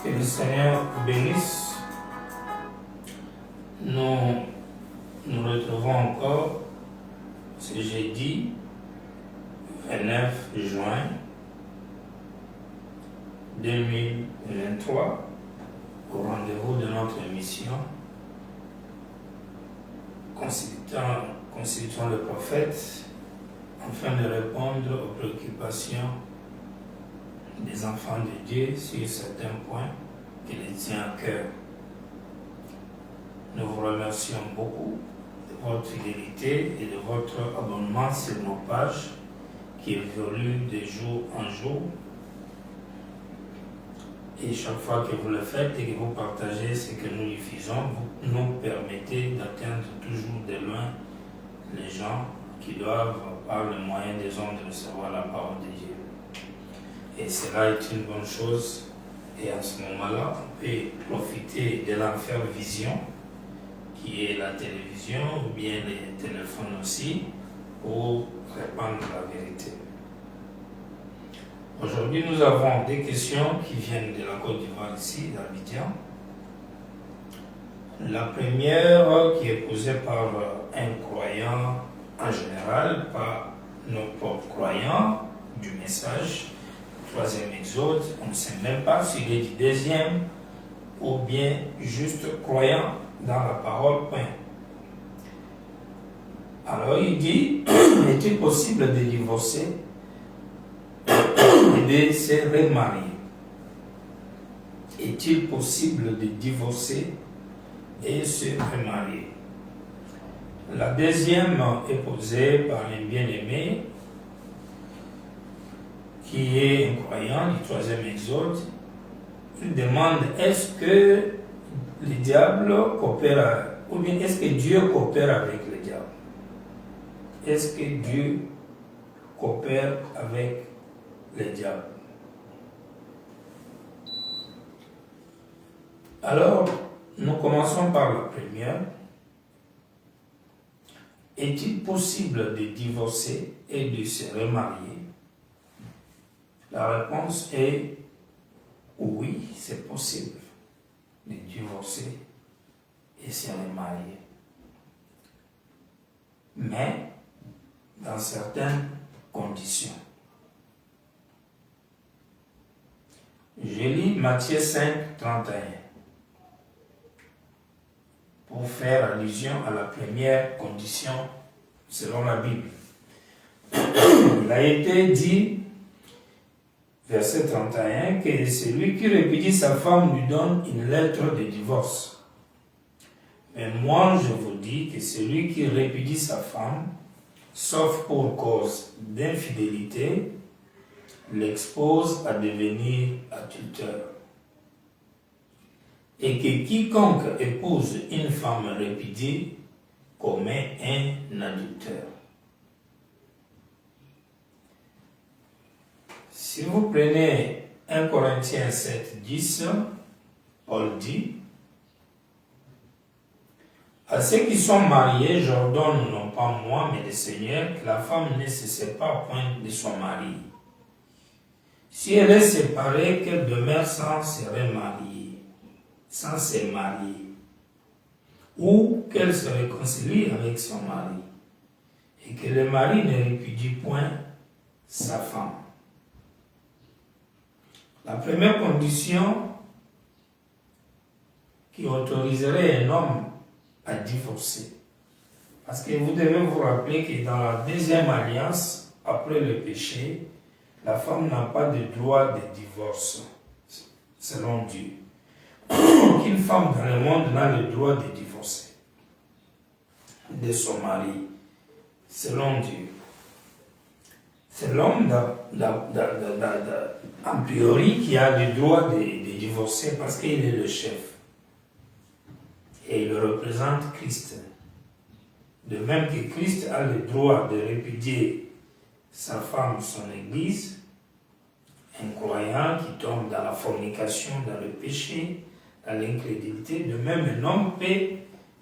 Que le Seigneur bénisse. Nous nous retrouvons encore ce jeudi 29 juin 2023 au rendez-vous de notre émission Consultons le prophète afin de répondre aux préoccupations des enfants de Dieu sur certains points qui les tiennent à cœur. Nous vous remercions beaucoup de votre fidélité et de votre abonnement sur nos pages qui évoluent de jour en jour. Et chaque fois que vous le faites et que vous partagez ce que nous diffusons, vous nous permettez d'atteindre toujours de loin les gens qui doivent, par le moyen des ondes, recevoir la parole de Dieu. Et cela est une bonne chose. Et à ce moment-là, on peut profiter de l'enfer vision, qui est la télévision ou bien les téléphones aussi, pour répandre la vérité. Aujourd'hui, nous avons des questions qui viennent de la Côte d'Ivoire ici, d'Abidjan. La première qui est posée par un croyant en général, pas nos propres croyants du message, troisième exode, on ne sait même pas s'il est du deuxième ou bien juste croyant dans la parole, point. Alors il dit, est-il possible de divorcer et de se remarier? Est-il possible de divorcer et se remarier? La deuxième est posée par un bien-aimé qui est un croyant du troisième exode. Il demande, est-ce que le diable coopère, ou bien est-ce que Dieu coopère avec le diable? Est-ce que Dieu coopère avec le diable? Alors, nous commençons par la première. Est-il possible de divorcer et de se remarier? La réponse est oui, c'est possible de divorcer et se remarier. Mais dans certaines conditions. Je lis Matthieu 5, 31 pour faire allusion à la première condition selon la Bible. Il a été dit, verset 31, que celui qui répudie sa femme lui donne une lettre de divorce. Mais moi, je vous dis que celui qui répudie sa femme, sauf pour cause d'infidélité, l'expose à devenir adultère. Et que quiconque épouse une femme répudiée commet un adultère. Si vous prenez 1 Corinthiens 7, 10, Paul dit, à ceux qui sont mariés, j'ordonne non pas moi, mais le Seigneur, que la femme ne se sépare point de son mari. Si elle est séparée, qu'elle demeure sans se remarier, sans se marier, ou qu'elle se réconcilie avec son mari, et que le mari ne répudie point sa femme. La première condition qui autoriserait un homme à divorcer, parce que vous devez vous rappeler que dans la deuxième alliance, après le péché, la femme n'a pas de droit de divorce, selon Dieu. Aucune femme dans le monde n'a le droit de divorcer de son mari, selon Dieu. C'est l'homme, a priori, qui a le droit de divorcer parce qu'il est le chef. Et il représente Christ. De même que Christ a le droit de répudier sa femme, son église, un croyant qui tombe dans la fornication, dans le péché, dans l'incrédulité, de même un homme peut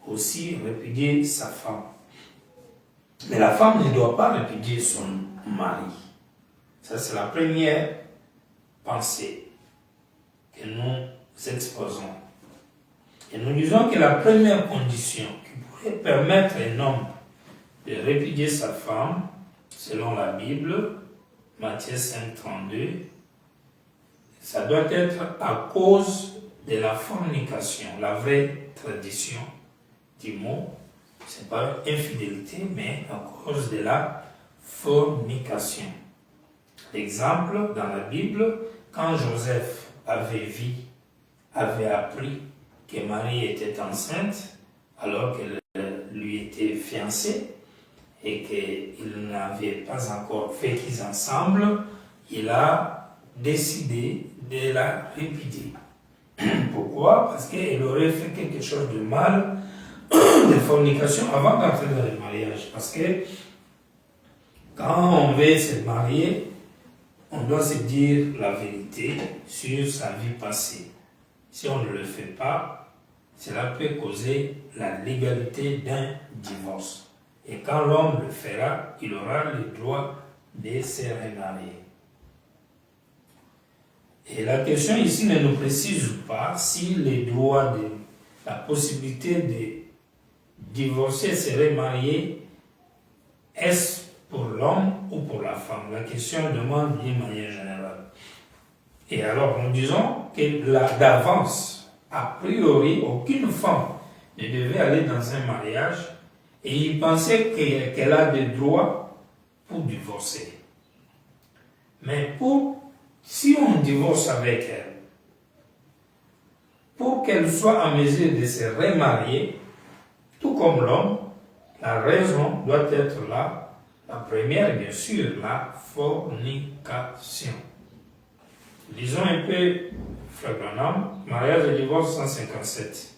aussi répudier sa femme. Mais la femme ne doit pas répudier son mari. Ça, c'est la première pensée que nous exposons. Et nous disons que la première condition qui pourrait permettre à un homme de répudier sa femme, selon la Bible, Matthieu 5, 32, ça doit être à cause de la fornication. La vraie tradition du mot, ce n'est pas infidélité, mais à cause de la fornication. L'exemple dans la Bible, quand Joseph avait appris que Marie était enceinte, alors qu'elle lui était fiancée, et qu'il n'avait pas encore fait qu'ils ensemble, il a décidé de la répudier. Pourquoi? Parce qu'elle aurait fait quelque chose de mal, de fornication, avant d'entrer dans le mariage. Parce que quand on veut se marier, on doit se dire la vérité sur sa vie passée. Si on ne le fait pas, cela peut causer la légalité d'un divorce. Et quand l'homme le fera, il aura le droit de se remarier. Et la question ici ne nous précise pas si les droits de la possibilité de divorcer, se remarier, est-ce pour l'homme ou pour la femme? La question demande d'une manière générale. Et alors nous disons que d'avance, a priori, aucune femme ne devait aller dans un mariage et il pensait qu'elle a des droits pour divorcer. Mais si on divorce avec elle, pour qu'elle soit en mesure de se remarier, tout comme l'homme, la raison doit être là. La première, bien sûr, la fornication. Lisons un peu Frère Branham, mariage et divorce 157.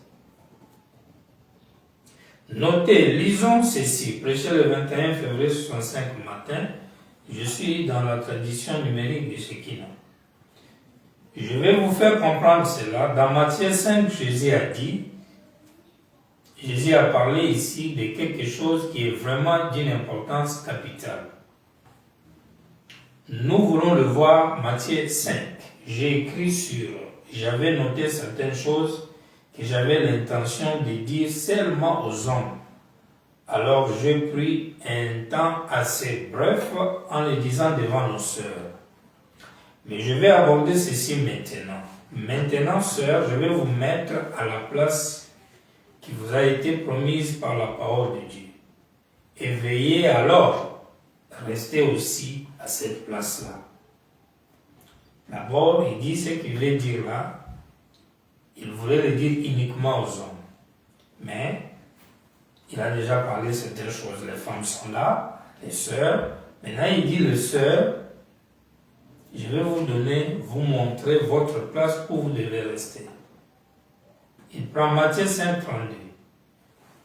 Notez, lisons ceci, prêché le 21 février 65 matin. Je suis dans la tradition numérique de Shekinah. Je vais vous faire comprendre cela. Dans Matthieu 5, Jésus a parlé ici de quelque chose qui est vraiment d'une importance capitale. Nous voulons le voir, Matthieu 5. J'avais noté certaines choses que j'avais l'intention de dire seulement aux hommes. Alors j'ai pris un temps assez bref en le disant devant nos sœurs. Mais je vais aborder ceci maintenant. Maintenant, sœurs, je vais vous mettre à la place qui vous a été promise par la parole de Dieu. Et veillez alors, restez aussi à cette place-là. D'abord, il dit ce qu'il voulait dire là. Il voulait le dire uniquement aux hommes. Mais, il a déjà parlé de certaines choses. Les femmes sont là, les sœurs. Maintenant, il dit les sœurs, je vais vous montrer votre place où vous devez rester. Il prend Matthieu 5, 32.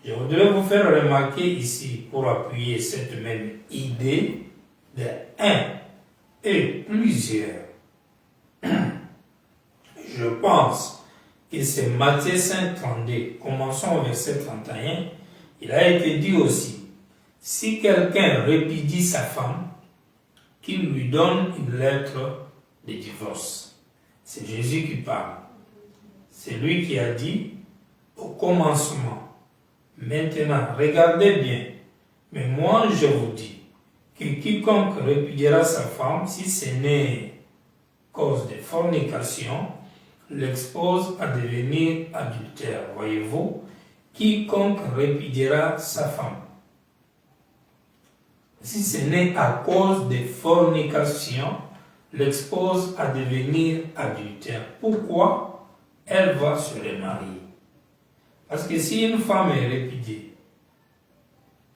Je voudrais vous faire remarquer ici, pour appuyer cette même idée de un et plusieurs. Je pense que c'est Matthieu 5, 32. Commençons au verset 31. Il a été dit aussi, si quelqu'un répudie sa femme, qu'il lui donne une lettre de divorce. C'est Jésus qui parle. C'est lui qui a dit au commencement. Maintenant, regardez bien. Mais moi, je vous dis que quiconque répudiera sa femme, si ce n'est cause de fornication, l'expose à devenir adultère. Voyez-vous, quiconque répudiera sa femme. Si ce n'est à cause de fornication, l'expose à devenir adultère. Pourquoi? Elle va se remarier. Parce que si une femme est répudiée,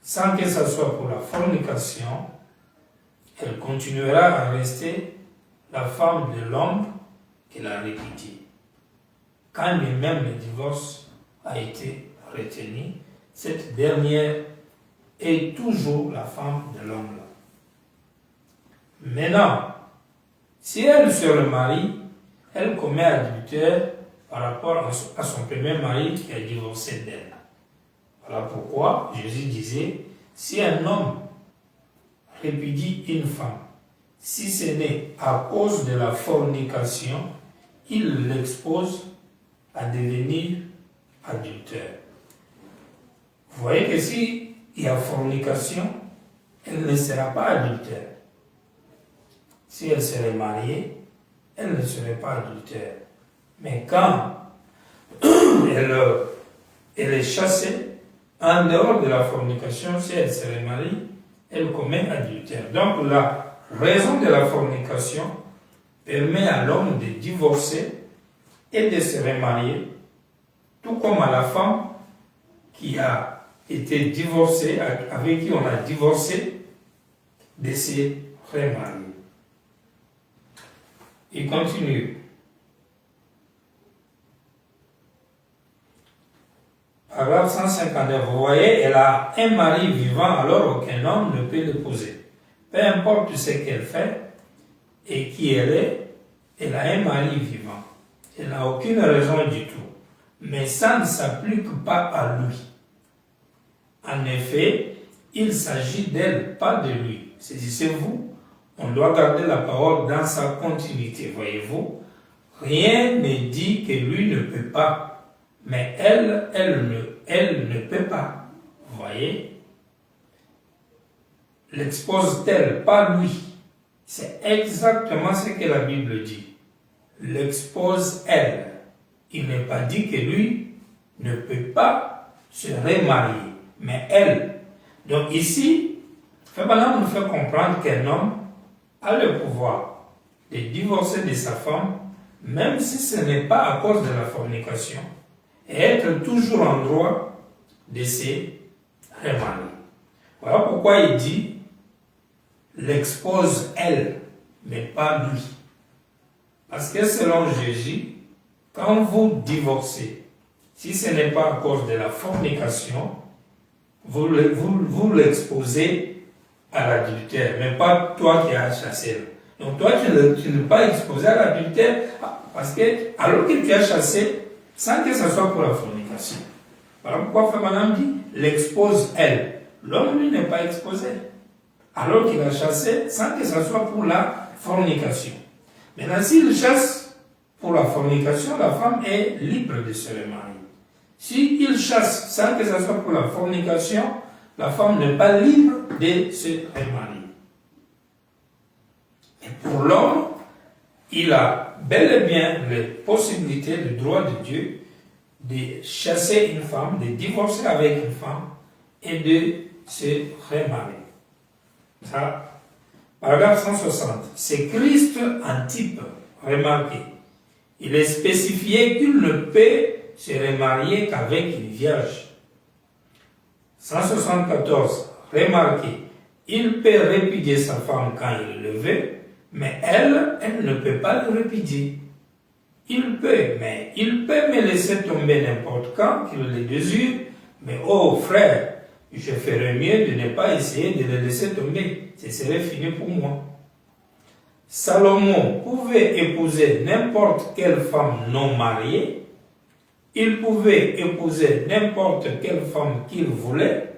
sans que ce soit pour la fornication, elle continuera à rester la femme de l'homme qu'elle a répudié. Quand même le divorce a été retenu, cette dernière est toujours la femme de l'homme. Maintenant, si elle se remarie, elle commet adultère par rapport à son premier mari qui a divorcé d'elle. Voilà pourquoi Jésus disait, si un homme répudie une femme, si ce n'est à cause de la fornication, il l'expose devenir adultère. Vous voyez que s'il y a fornication, elle ne sera pas adultère. Si elle serait mariée, elle ne serait pas adultère. Mais quand elle est chassée, en dehors de la fornication, si elle se remarie, elle commet adultère. Donc la raison de la fornication permet à l'homme de divorcer et de se remarier, tout comme à la femme qui a été divorcée, avec qui on a divorcé, de se remarier. Il continue. Paragraphe 159. Vous voyez, elle a un mari vivant, alors aucun homme ne peut l'épouser. Peu importe ce qu'elle fait et qui elle est, elle a un mari vivant. Elle n'a aucune raison du tout. Mais ça ne s'applique pas à lui. En effet, il s'agit d'elle, pas de lui. Saisissez-vous, on doit garder la parole dans sa continuité, voyez-vous. Rien ne dit que lui ne peut pas. Mais elle ne peut pas. Vous voyez? L'expose-t-elle, pas lui. C'est exactement ce que la Bible dit. L'expose elle. Il n'est pas dit que lui ne peut pas se remarier, mais elle. Donc ici, Fabana nous fait comprendre qu'un homme a le pouvoir de divorcer de sa femme, même si ce n'est pas à cause de la fornication, et être toujours en droit de se remarier. Voilà pourquoi il dit l'expose elle, mais pas lui. Parce que selon Jésus, quand vous divorcez, si ce n'est pas à cause de la fornication, vous l'exposez à l'adultère, mais pas toi qui as chassé. Donc toi, tu n'es pas exposé à l'adultère, parce que alors qu'il t'a chassé, sans que ce soit pour la fornication. Voilà pourquoi Madame dit, l'expose elle. L'homme, lui, n'est pas exposé. Alors qu'il a chassé, sans que ce soit pour la fornication. Maintenant, s'il chasse pour la fornication, la femme est libre de se remarier. S'il chasse sans que ce soit pour la fornication, la femme n'est pas libre de se remarier. Et pour l'homme, il a bel et bien les possibilités, le droit de Dieu, de chasser une femme, de divorcer avec une femme et de se remarier. Ça, paragraphe 160. C'est Christ en type, remarquez. Il est spécifié qu'il ne peut se remarier qu'avec une vierge. 174. Remarquez. Il peut répudier sa femme quand il le veut, mais elle ne peut pas le répudier. Il peut me laisser tomber n'importe quand qu'il le désire, mais oh frère, je ferais mieux de ne pas essayer de le laisser tomber. Ce serait fini pour moi. Salomon pouvait épouser n'importe quelle femme non mariée. Il pouvait épouser n'importe quelle femme qu'il voulait.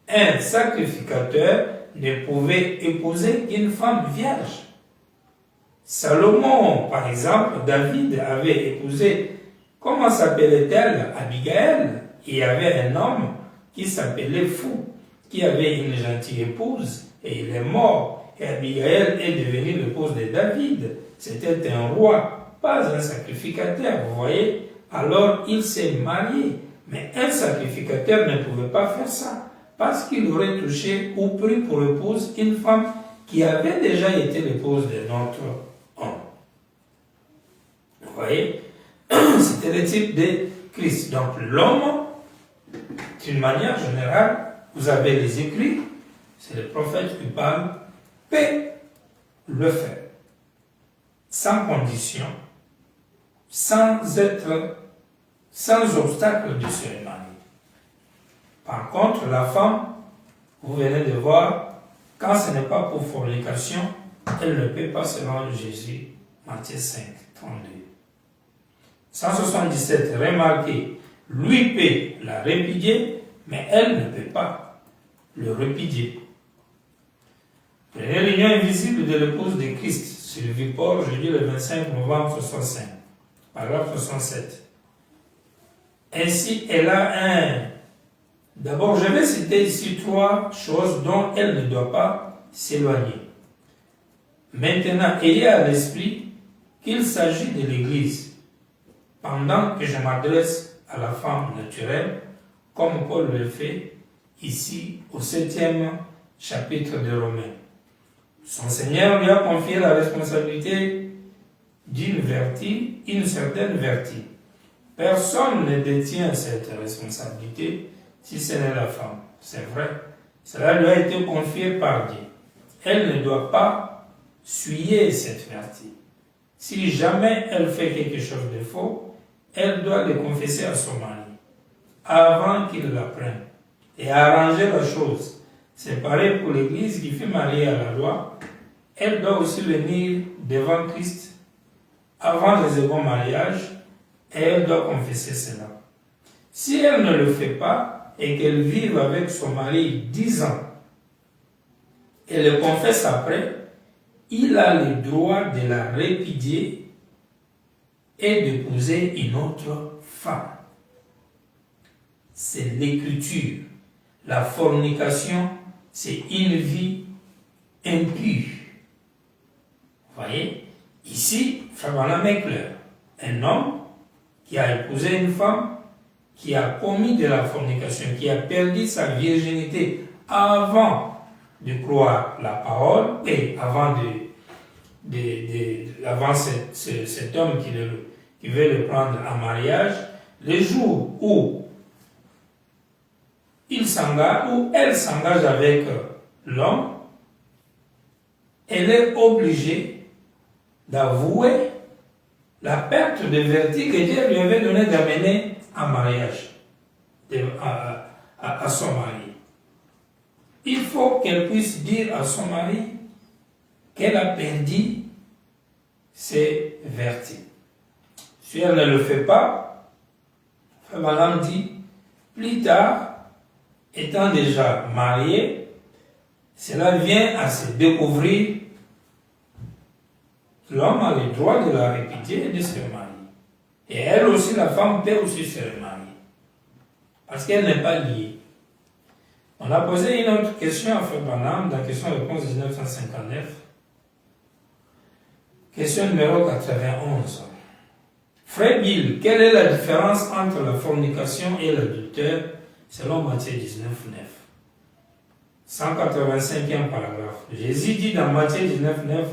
Un sacrificateur ne pouvait épouser qu'une femme vierge. Salomon, par exemple, David avait épousé, comment s'appelait-elle, Abigail? Il y avait un homme qui s'appelait Fou, qui avait une gentille épouse, et il est mort. Et Abigail est devenue l'épouse de David. C'était un roi, pas un sacrificateur, vous voyez. Alors il s'est marié. Mais un sacrificateur ne pouvait pas faire ça, parce qu'il aurait touché ou pris pour épouse une femme qui avait déjà été l'épouse de notre homme. Vous voyez, c'était le type de Christ. Donc l'homme, d'une manière générale, vous avez les écrits, c'est le prophète qui parle, peut le faire, sans condition, sans obstacle de se remarier. Par contre, la femme, vous venez de voir, quand ce n'est pas pour fornication, elle ne peut pas selon Jésus, Matthieu 5, 32. 177, remarquez, lui peut la répudier, mais elle ne peut pas le répudier. Prenez l'union invisible de l'épouse de Christ, Sylvie Paul, jeudi le 25 novembre 65, paragraphe 67. Ainsi, elle a un... D'abord, je vais citer ici 3 choses dont elle ne doit pas s'éloigner. Maintenant, ayez à l'esprit qu'il s'agit de l'Église. Pendant que je m'adresse à la femme naturelle, comme Paul le fait ici au 7e chapitre de Romains. Son Seigneur lui a confié la responsabilité une certaine vertu. Personne ne détient cette responsabilité si ce n'est la femme. C'est vrai. Cela lui a été confié par Dieu. Elle ne doit pas suyer cette vertu. Si jamais elle fait quelque chose de faux, elle doit le confesser à son mari avant qu'il l'apprenne et arranger la chose. C'est pareil pour l'Église qui fut mariée à la loi. Elle doit aussi venir devant Christ avant le second mariage et elle doit confesser cela. Si elle ne le fait pas et qu'elle vive avec son mari 10 ans et le confesse après, il a le droit de la répudier et d'épouser une autre femme. C'est l'Écriture. La fornication, c'est une vie impure. Vous voyez, ici, Frère Branham est clair. Un homme qui a épousé une femme, qui a commis de la fornication, qui a perdu sa virginité avant de croire la parole et avant cet homme qui veut le prendre en mariage, le jour où il s'engage, ou elle s'engage avec l'homme, elle est obligée d'avouer la perte de vertu que Dieu lui avait donné d'amener en mariage à son mari. Il faut qu'elle puisse dire à son mari qu'elle a perdu ses vertus. Si elle ne le fait pas, Frère Branham dit, plus tard, étant déjà mariée, cela vient à se découvrir. L'homme a le droit de la répudier et de se marier. Et elle aussi, la femme, peut aussi se remarier. Parce qu'elle n'est pas liée. On a posé une autre question à Frère Branham dans la question-réponse 1959. Question numéro 91. Frère Bill, quelle est la différence entre la fornication et l'adultère selon Matthieu 19, 9? 185e paragraphe. Jésus dit dans Matthieu 19, 9,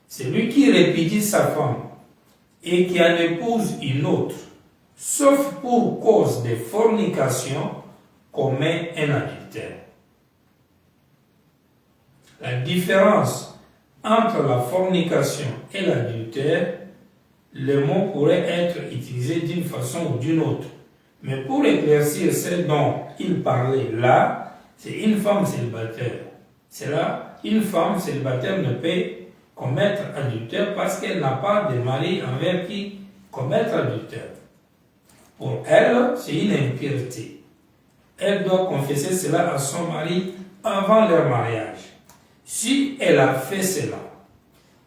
celui qui répudie sa femme et qui en épouse une autre, sauf pour cause de fornication, commet un adultère. La différence entre la fornication et l'adultère, le mot pourrait être utilisé d'une façon ou d'une autre. Mais pour éclaircir ce dont il parlait là, c'est une femme célibataire. C'est là, une femme célibataire ne peut commettre adultère parce qu'elle n'a pas de mari envers qui commettre adultère. Pour elle, c'est une impureté. Elle doit confesser cela à son mari avant leur mariage. Si elle a fait cela.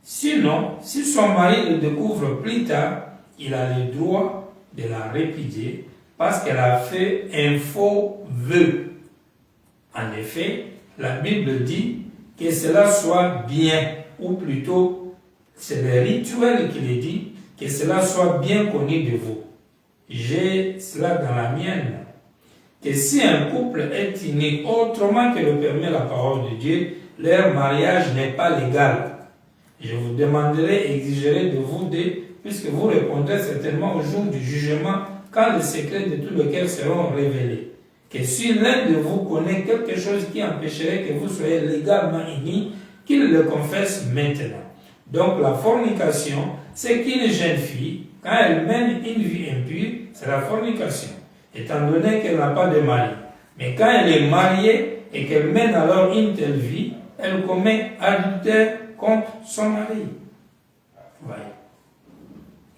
Sinon, si son mari le découvre plus tard, il a le droit de la répudier parce qu'elle a fait un faux vœu. En effet, la Bible dit que cela soit bien, ou plutôt, c'est le rituel qui le dit, que cela soit bien connu de vous. J'ai cela dans la mienne, que si un couple est uni autrement que le permet la parole de Dieu, leur mariage n'est pas légal. Je vous demanderai et exigerai de vous puisque vous répondrez certainement au jour du jugement, quand les secrets de tout lequel seront révélés. Que si l'un de vous connaît quelque chose qui empêcherait que vous soyez légalement unis, qu'il le confesse maintenant. Donc la fornication, c'est qu'une jeune fille, quand elle mène une vie impure, c'est la fornication, étant donné qu'elle n'a pas de mari. Mais quand elle est mariée et qu'elle mène alors une telle vie, elle commet adultère contre son mari. Voilà.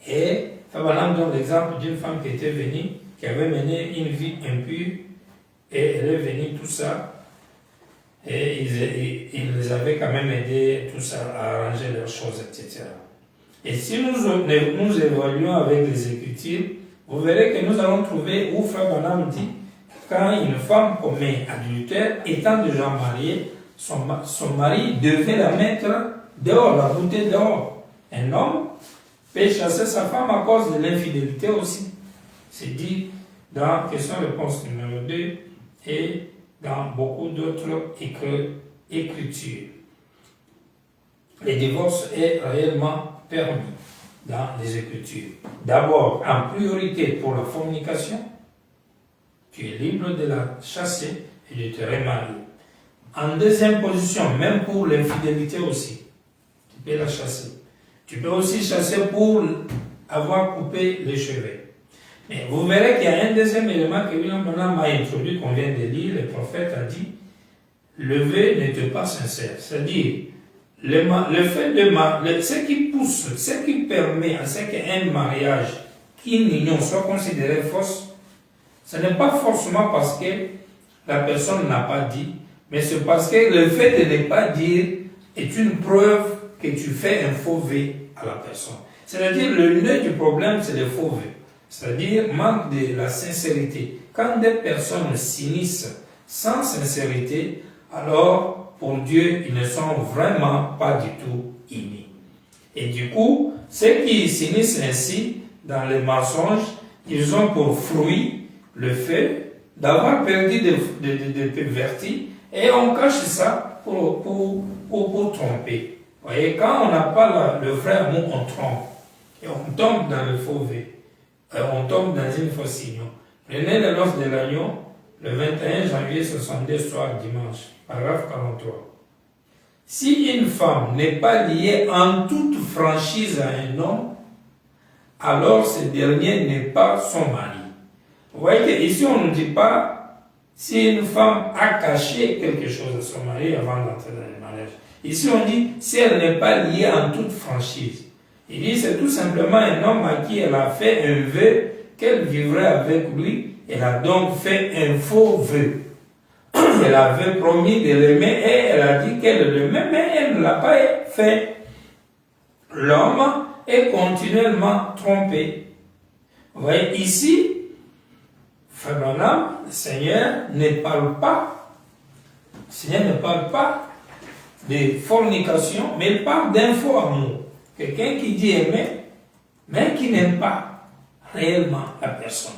Et Fabalam donne l'exemple d'une femme qui était venue, qui avait mené une vie impure, et elle est venue, tout ça, et ils les avaient quand même aidés, tout ça, à arranger leurs choses, etc. Et si nous évaluons avec les Écritures, vous verrez que nous allons trouver où Frère Branham dit quand une femme commet adultère, étant déjà mariée, son mari devait la mettre dehors, la bouter dehors. Un homme peut chasser sa femme à cause de l'infidélité aussi. C'est dit dans question-réponse numéro 2 et dans beaucoup d'autres écritures. Le divorce est réellement permis dans les Écritures. D'abord, en priorité pour la fornication, tu es libre de la chasser et de te remarier. En deuxième position, même pour l'infidélité aussi, tu peux la chasser. Tu peux aussi chasser pour avoir coupé les cheveux. Mais vous verrez qu'il y a un deuxième élément que William Branham a introduit, qu'on vient de lire. Le prophète a dit, le vœu n'était pas sincère. C'est-à-dire, le fait de ce qui pousse, ce qui permet à ce qu'un mariage, qu'une union soit considérée fausse, ce n'est pas forcément parce que la personne n'a pas dit, mais c'est parce que le fait de ne pas dire est une preuve que tu fais un faux vœu à la personne. C'est-à-dire, le nœud du problème, c'est le faux vœu. C'est-à-dire, manque de la sincérité. Quand des personnes s'unissent sans sincérité, alors, pour Dieu, ils ne sont vraiment pas du tout unis. Et du coup, ceux qui s'unissent ainsi dans les mensonges, ils ont pour fruit le fait d'avoir perdu des pervertis et on cache ça pour tromper. Vous voyez, quand on n'a pas le vrai amour, on trompe. Et on tombe dans le faux vœu. On tombe dans une fausse union. Prenez le noces de l'agneau, le 21 janvier 62, soir dimanche. Paragraphe 43. Si une femme n'est pas liée en toute franchise à un homme, alors ce dernier n'est pas son mari. Vous voyez qu'ici on ne dit pas si une femme a caché quelque chose à son mari avant d'entrer dans le mariage. Ici on dit si elle n'est pas liée en toute franchise. Il dit c'est tout simplement un homme à qui elle a fait un vœu qu'elle vivrait avec lui. Elle a donc fait un faux vœu. Elle avait promis de l'aimer et elle a dit qu'elle l'aimait, mais elle ne l'a pas fait. L'homme est continuellement trompé. Vous voyez, ici, Frère Branham, le Seigneur ne parle pas de fornication, mais il parle d'un faux amour. Quelqu'un qui dit aimer, mais qui n'aime pas réellement la personne.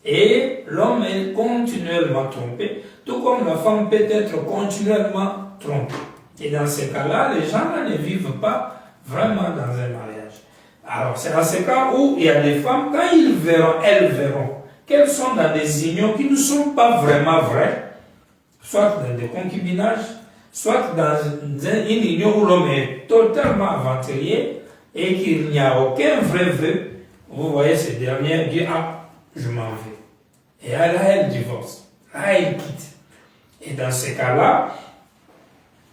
Et l'homme est continuellement trompé, tout comme la femme peut être continuellement trompée. Et dans ces cas-là, les gens ne vivent pas vraiment dans un mariage. Alors, c'est dans ces cas où il y a des femmes, quand elles verront qu'elles sont dans des unions qui ne sont pas vraiment vraies, soit dans des concubinages, soit dans une union où l'homme est totalement aventurier et qu'il n'y a aucun vrai vœu, vous voyez, ces dernières disent, ah, je m'en vais. Et là, elle divorce. Là, elle quitte. Et dans ces cas-là,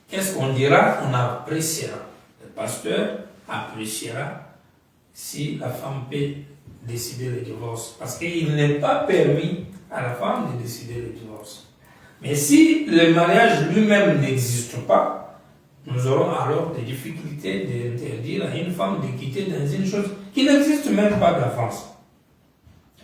qu'est-ce qu'on dira? On appréciera. Le pasteur appréciera si la femme peut décider le divorce. Parce qu'il n'est pas permis à la femme de décider le divorce. Mais si le mariage lui-même n'existe pas, nous aurons alors des difficultés d'interdire à une femme de quitter dans une chose qui n'existe même pas d'avance.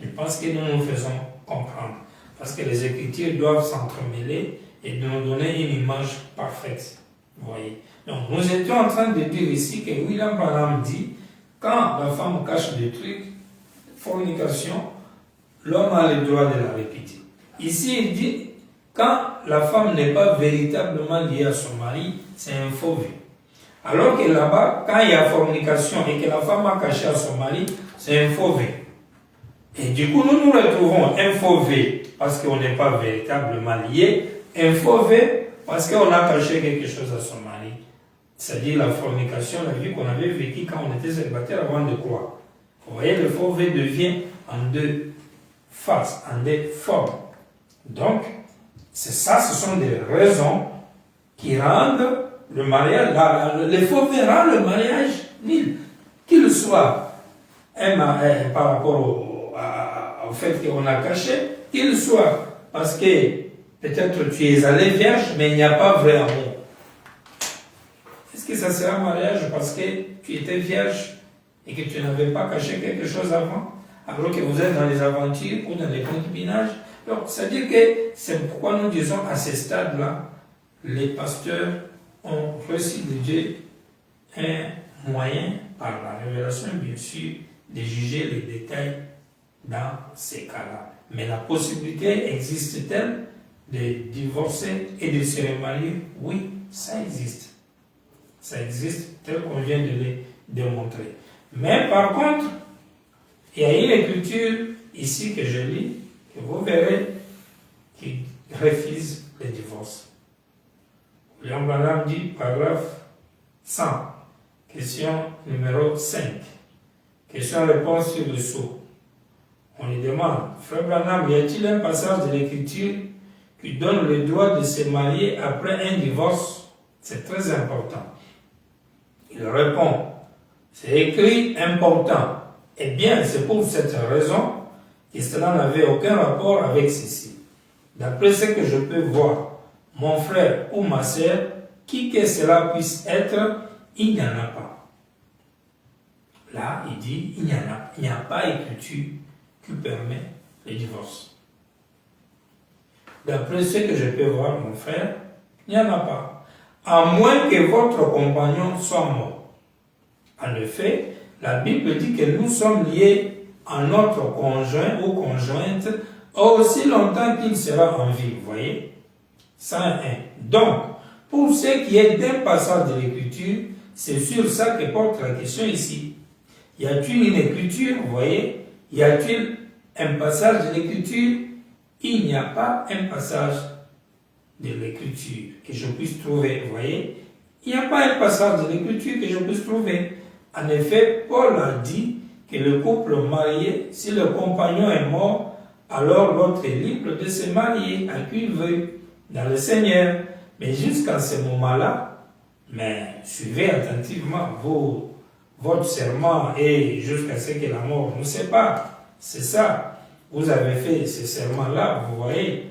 Je pense que nous nous faisons comprendre. Parce que les Écritures doivent s'entremêler et nous donner une image parfaite. Vous voyez. Donc, nous étions en train de dire ici que William Branham dit, quand la femme cache des trucs, fornication, l'homme a le droit de la répéter. Ici, il dit, quand la femme n'est pas véritablement liée à son mari, c'est un faux vœu. Alors que là-bas, quand il y a fornication et que la femme a caché à son mari, c'est un faux vœu. Et du coup, nous retrouvons un faux vœu parce qu'on n'est pas véritablement lié, un faux vœu parce qu'on a caché quelque chose à son mari. C'est-à-dire la fornication, la vie qu'on avait vécue quand on était célibataire avant de croire. Vous voyez, le faux vœu devient en deux faces, en deux formes. Donc, c'est ça, ce sont des raisons qui rendent le mariage, le faux vœu rend le mariage nul. Qu'il soit par rapport au fait qu'on a caché, qu'il soit parce que peut-être tu es allé vierge, mais il n'y a pas vrai amour. Est-ce que ça sera un mariage parce que tu étais vierge et que tu n'avais pas caché quelque chose avant? alors que vous êtes dans les aventures ou dans les concubinages. Donc, c'est-à-dire que c'est pourquoi nous disons à ce stade-là, les pasteurs ont reçu de Dieu un moyen, par la révélation bien sûr, de juger les détails dans ces cas-là. Mais la possibilité existe-t-elle de divorcer et de se remarier? Oui, ça existe. Ça existe tel qu'on vient de le démontrer. Mais par contre, il y a une écriture ici que je lis, que vous verrez, qui refuse le divorce. William Branham dit, paragraphe 100, question numéro 5. Question-réponse sur le sceau. On lui demande, Frère Branham, y a-t-il un passage de l'écriture qui donne le droit de se marier après un divorce? C'est très important. Il répond, c'est écrit important. Eh bien, c'est pour cette raison que cela n'avait aucun rapport avec ceci. D'après ce que je peux voir, mon frère ou ma sœur, qui que cela puisse être, il n'y en a pas. Là, il dit, il n'y a pas écriture qui permet le divorce. D'après ce que je peux voir, mon frère, il n'y en a pas. À moins que votre compagnon soit mort. En effet, la Bible dit que nous sommes liés à notre conjoint ou conjointe aussi longtemps qu'il sera en vie. Vous voyez? 101. Donc, pour ce qui est d'un passage de l'écriture, c'est sur ça que porte la question ici. Y a-t-il une écriture? Vous voyez? Y a-t-il un passage de l'écriture? Il n'y a pas un passage de l'écriture que je puisse trouver. Vous voyez? Il n'y a pas un passage de l'écriture que je puisse trouver. En effet, Paul a dit que le couple marié, si le compagnon est mort, alors l'autre est libre de se marier à qui il veut dans le Seigneur. Mais jusqu'à ce moment-là, mais suivez attentivement votre serment et jusqu'à ce que la mort nous sépare. C'est ça. Vous avez fait ce serment-là, vous voyez.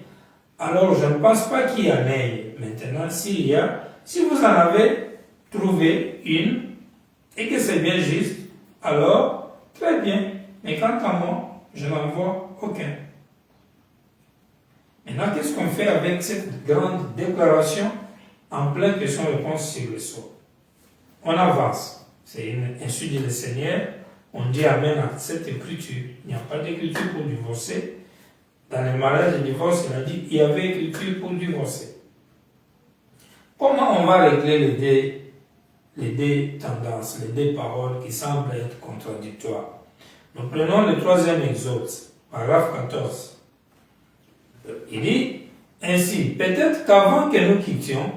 Alors, je ne pense pas qu'il y en ait. Maintenant, si vous en avez trouvé une, et que c'est bien juste, alors, très bien. Mais quant à moi, je n'en vois aucun. Maintenant, qu'est-ce qu'on fait avec cette grande déclaration en pleine question-réponse sur le sceau? On avance. C'est une insulte du Seigneur. On dit amen à cette écriture. Il n'y a pas d'écriture pour divorcer. Dans les mariages de divorce, il a dit qu'il y avait écriture pour divorcer. Comment on va régler les deux tendances, les deux paroles qui semblent être contradictoires? Nous prenons le troisième exode, paragraphe 14. Il dit ainsi, peut-être qu'avant que nous quittions,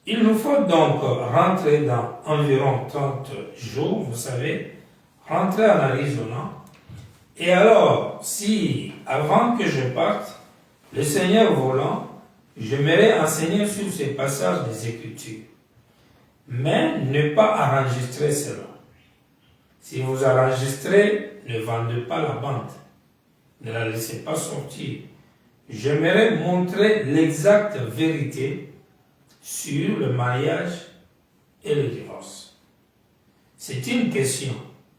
il nous faut donc rentrer dans environ 30 jours, vous savez, rentrer en Arizona. Et alors, si avant que je parte, le Seigneur voulant, j'aimerais enseigner sur ces passages des Écritures. Mais ne pas enregistrer cela. Si vous enregistrez, ne vendez pas la bande. Ne la laissez pas sortir. J'aimerais montrer l'exacte vérité sur le mariage et le divorce. C'est une question.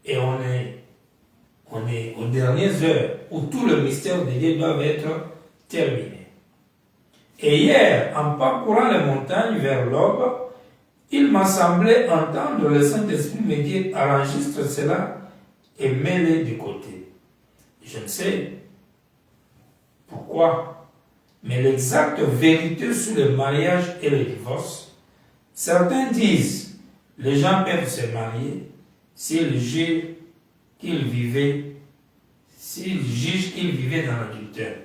Et on est aux dernières heures où tout le mystère de Dieu doit être terminé. Et hier, en parcourant les montagnes vers l'aube, il m'a semblé entendre le Saint-Esprit me dire, enregistre cela et mets-le de côté. Je ne sais pourquoi, mais l'exacte vérité sur le mariage et le divorce, certains disent, les gens peuvent se marier s'ils jugent qu'ils vivaient dans l'adultère.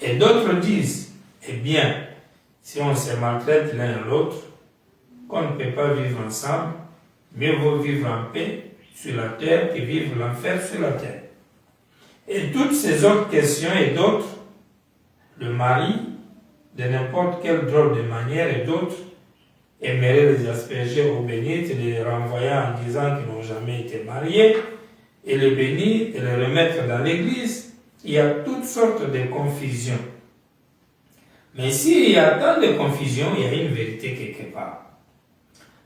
Et d'autres disent, eh bien, si on se maltraite l'un et l'autre, qu'on ne peut pas vivre ensemble, mieux vaut vivre en paix sur la terre que vivre l'enfer sur la terre. Et toutes ces autres questions et d'autres, le mari, de n'importe quelle drôle de manière et d'autres, aimerait les asperger aux bénites et les renvoyer en disant qu'ils n'ont jamais été mariés, et les bénir et les remettre dans l'église. Il y a toutes sortes de confusions. Mais s'il y a tant de confusions, il y a une vérité quelque part.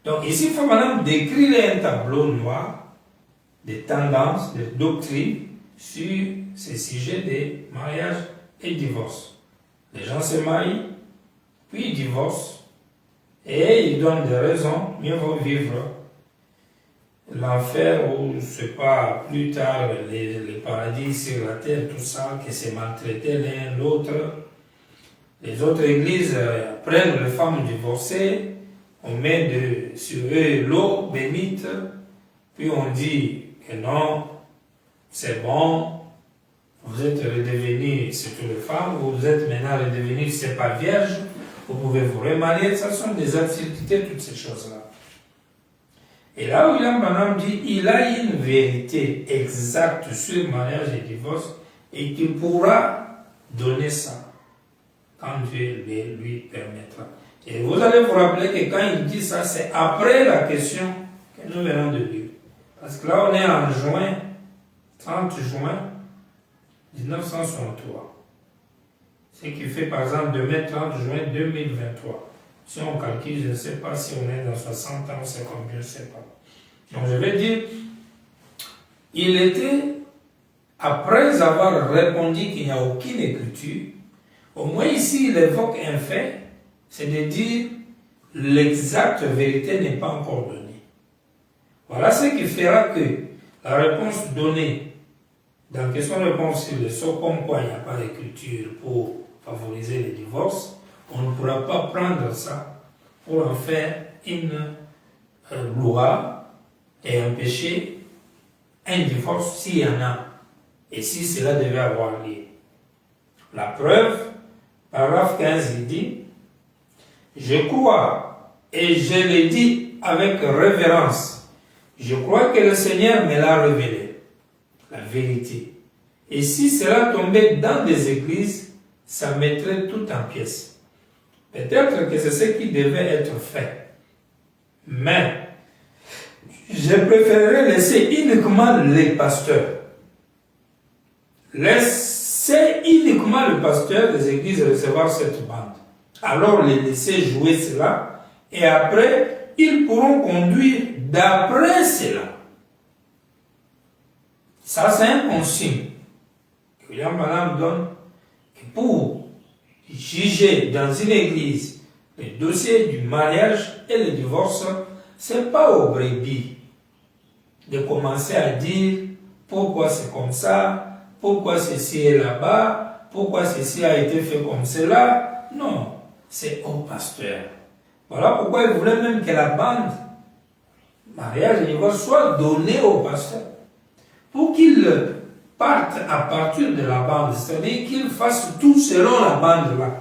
Donc ici, il faut maintenant décrire un tableau noir des tendances, des doctrines sur ces sujets de mariage et divorce. Les gens se marient, puis ils divorcent, et ils donnent des raisons, mieux vaut vivre l'enfer ou, c'est pas plus tard, les paradis sur la terre, tout ça, que c'est maltraité l'un l'autre. Les autres églises prennent les femmes divorcées, on met sur eux l'eau bénite, puis on dit que non, c'est bon, vous êtes redevenus, surtout les femmes, vous êtes maintenant redevenus, c'est pas vierge, vous pouvez vous remarier, ça sont des absurdités, toutes ces choses-là. Et là, William Branham dit, il a une vérité exacte sur le mariage et le divorce, et qu'il pourra donner ça, quand Dieu lui permettra. Et vous allez vous rappeler que quand il dit ça, c'est après la question que nous venons de lire. Parce que là, on est en juin, 30 juin 1963. Ce qui fait, par exemple, demain 30 juin 2023. Si on calcule, je ne sais pas si on est dans 60 ans, c'est combien, je ne sais pas. Donc, je vais dire, il était, après avoir répondu qu'il n'y a aucune écriture, au moins ici, il évoque un fait, c'est de dire, l'exacte vérité n'est pas encore donnée. Voilà ce qui fera que la réponse donnée dans la question-réponse sur le sort, comme quoi il n'y a pas d'écriture pour favoriser les divorces, on ne pourra pas prendre ça pour en faire une loi et empêcher un divorce s'il y en a et si cela devait avoir lieu. La preuve, paragraphe 15, il dit, je crois et je le dis avec révérence, je crois que le Seigneur me l'a révélé, la vérité. Et si cela tombait dans des églises, ça mettrait tout en pièces. Peut-être que c'est ce qui devait être fait. Mais, je préférerais laisser uniquement les pasteurs. Laisser uniquement le pasteur des églises recevoir cette bande. Alors, les laisser jouer cela, et après, ils pourront conduire d'après cela. Ça, c'est un consigne que William Branham donne que pour juger dans une église le dossier du mariage et le divorce, c'est pas au brebis de commencer à dire pourquoi c'est comme ça, pourquoi ceci est là-bas, pourquoi ceci a été fait comme cela. Non, c'est au pasteur. Voilà pourquoi il voulait même que la bande mariage et divorce soit donnée au pasteur. Pour qu'il parte à partir de la bande, c'est-à-dire qu'il fasse tout selon la bande là.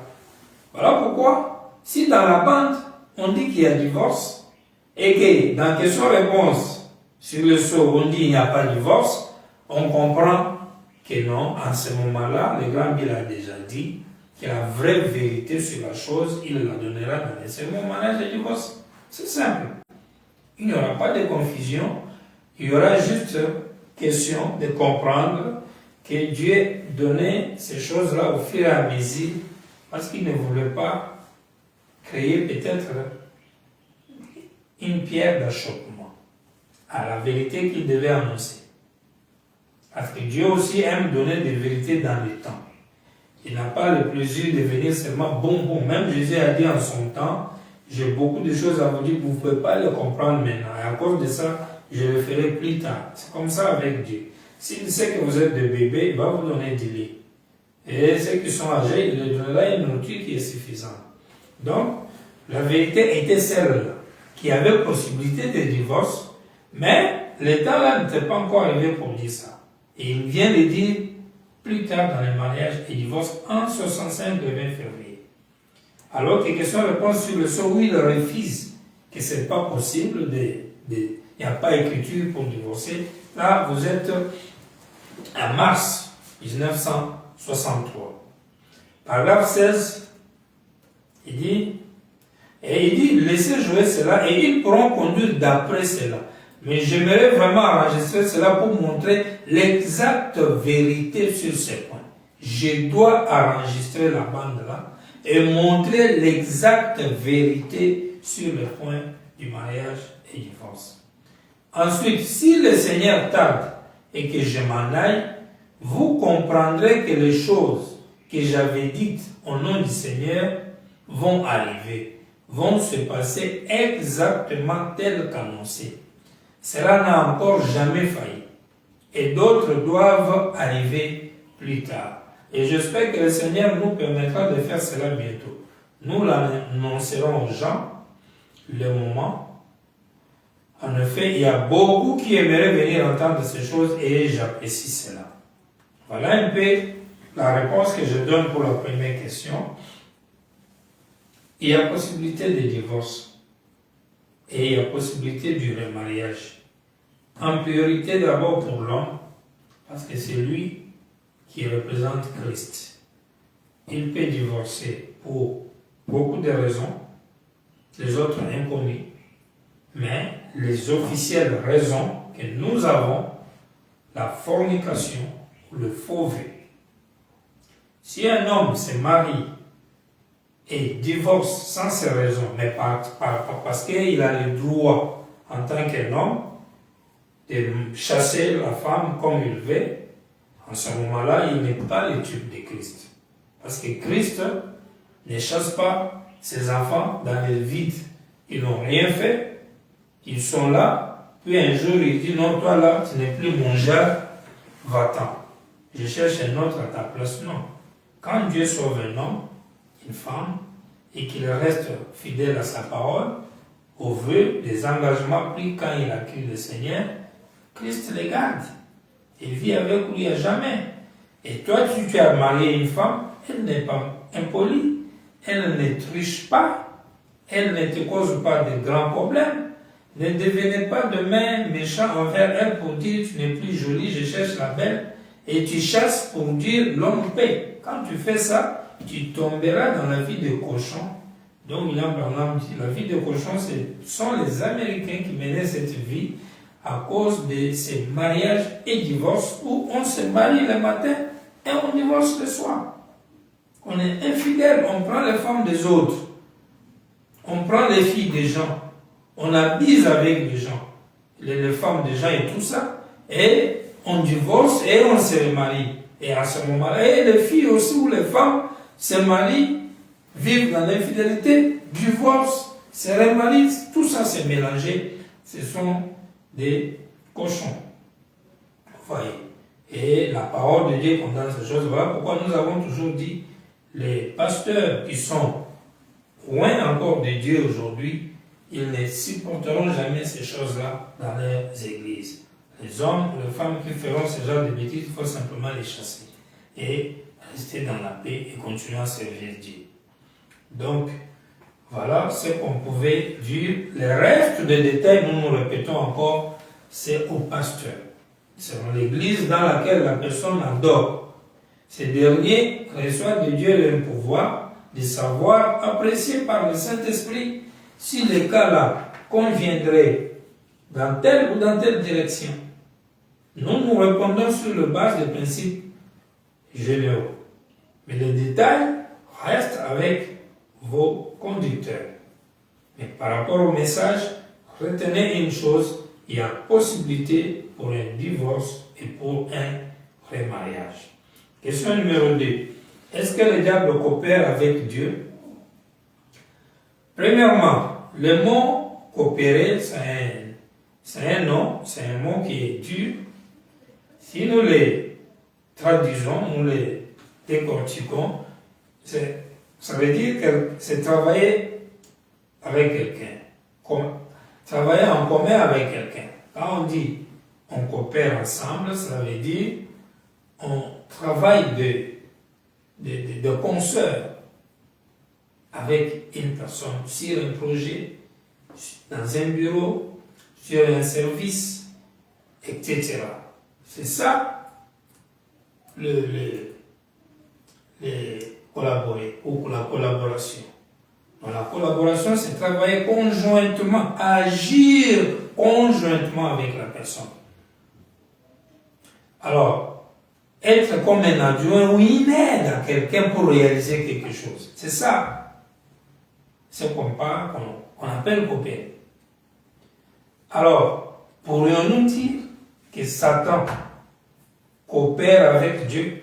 Voilà pourquoi, si dans la bande, on dit qu'il y a divorce, et que dans question-réponse, sur le sceau, on dit qu'il n'y a pas de divorce, on comprend que non, en ce moment-là, le grand Bill a déjà dit que la vraie vérité sur la chose, il la donnera dans les sermons mariage et divorce. C'est simple. Il n'y aura pas de confusion, il y aura juste question de comprendre que Dieu donnait ces choses-là au fur et à mesure parce qu'il ne voulait pas créer peut-être une pierre d'achoppement à la vérité qu'il devait annoncer. Parce que Dieu aussi aime donner des vérités dans le temps. Il n'a pas le plaisir de venir seulement bon. Même Jésus a dit en son temps, j'ai beaucoup de choses à vous dire, vous ne pouvez pas les comprendre maintenant. Et à cause de ça, je le ferai plus tard. C'est comme ça avec Dieu. S'il sait que vous êtes des bébés, il va vous donner du lait. Et ceux qui sont âgés, il leur donnera une nourriture qui est suffisante. Donc, la vérité était celle qui avait possibilité de divorce, mais le temps là n'était pas encore arrivé pour dire ça. Et il vient de dire plus tard dans les mariages et divorces en 65 le 20 février. Alors que question-réponse sur le sort où il refuse que ce n'est pas possible, il n'y a pas écriture pour divorcer. Là, vous êtes en mars 1963. Paragraphe 16, il dit, laissez jouer cela et ils pourront conduire d'après cela. Mais j'aimerais vraiment enregistrer cela pour montrer l'exacte vérité sur ces points. Je dois enregistrer la bande là et montrer l'exacte vérité sur le point du mariage et du divorce. Ensuite, si le Seigneur tarde et que je m'en aille, vous comprendrez que les choses que j'avais dites au nom du Seigneur vont arriver, vont se passer exactement telles qu'annoncées. Cela n'a encore jamais failli. Et d'autres doivent arriver plus tard. Et j'espère que le Seigneur nous permettra de faire cela bientôt. Nous l'annoncerons aux gens le moment. En effet, il y a beaucoup qui aimeraient venir entendre ces choses et j'apprécie cela. Voilà un peu la réponse que je donne pour la première question. Il y a possibilité de divorce et il y a possibilité du remariage. En priorité d'abord pour l'homme, parce que c'est lui qui représente Christ. Il peut divorcer pour beaucoup de raisons, les autres inconnues, mais les officielles raisons que nous avons, la fornication ou le faux vœu. Si un homme se marie et divorce sans ces raisons, mais parce qu'il a le droit en tant qu'un homme de chasser la femme comme il veut, en ce moment-là, il n'est pas le type de Christ. Parce que Christ ne chasse pas ses enfants dans le vide. Ils n'ont rien fait. Ils sont là. Puis un jour, il dit, non, toi là, tu n'es plus mon genre, va-t'en. Je cherche un autre à ta place. Non. Quand Dieu sauve un homme, une femme, et qu'il reste fidèle à sa parole, au vœu des engagements pris quand il a cru le Seigneur, Christ les garde. Il vit avec lui à jamais. Et toi, tu as marié une femme, elle n'est pas impolie, elle ne triche pas, elle ne te cause pas de grands problèmes. Ne devenez pas demain méchant envers elle pour dire tu n'es plus jolie, je cherche la belle, et tu chasses pour dire l'homme paie. Quand tu fais ça, tu tomberas dans la vie de cochon. Donc, William Branham dit la vie de cochon, ce sont les Américains qui menaient cette vie à cause de ces mariages et divorces où on se marie le matin et on divorce le soir. On est infidèle, on prend les femmes des autres, on prend les filles des gens, on abuse avec les gens, les femmes des gens et tout ça, et on divorce et on se remarie. Et à ce moment-là, et les filles aussi ou les femmes se marient, vivent dans l'infidélité, divorcent, se remarient, tout ça s'est mélangé. Ce sont des cochons. Vous voyez. Et la parole de Dieu condamne ces choses. Voilà pourquoi nous avons toujours dit, les pasteurs qui sont loin encore de Dieu aujourd'hui, ils ne supporteront jamais ces choses-là dans leurs églises. Les hommes, les femmes qui feront ce genre de bêtises, il faut simplement les chasser et rester dans la paix et continuer à servir Dieu. Donc, voilà ce qu'on pouvait dire. Le reste des détails, nous nous répétons encore, c'est au pasteur. C'est dans l'église dans laquelle la personne adore. Ces derniers reçoivent de Dieu le pouvoir de savoir apprécier par le Saint-Esprit si les cas-là conviendraient dans telle ou dans telle direction. Nous nous répondons sur la base des principes généraux. Mais les détails restent avec vos conducteurs. Mais par rapport au message, retenez une chose, il y a possibilité pour un divorce et pour un remariage. Question numéro 2. Est-ce que le diable coopère avec Dieu? Premièrement, le mot coopérer, c'est un nom, c'est un mot qui est dur. Si nous les traduisons, nous les décortiquons, ça veut dire que c'est travailler avec quelqu'un, travailler en commun avec quelqu'un. Quand on dit on coopère ensemble, ça veut dire on travaille de consoeurs avec une personne sur un projet, dans un bureau, sur un service, etc. C'est ça le collaborer ou la collaboration. Donc, la collaboration, c'est travailler conjointement, agir conjointement avec la personne. Alors, être comme un adjoint ou une aide à quelqu'un pour réaliser quelque chose. C'est ça. C'est qu'on appelle coopérer. Alors, pourrions-nous dire que Satan coopèrent avec Dieu?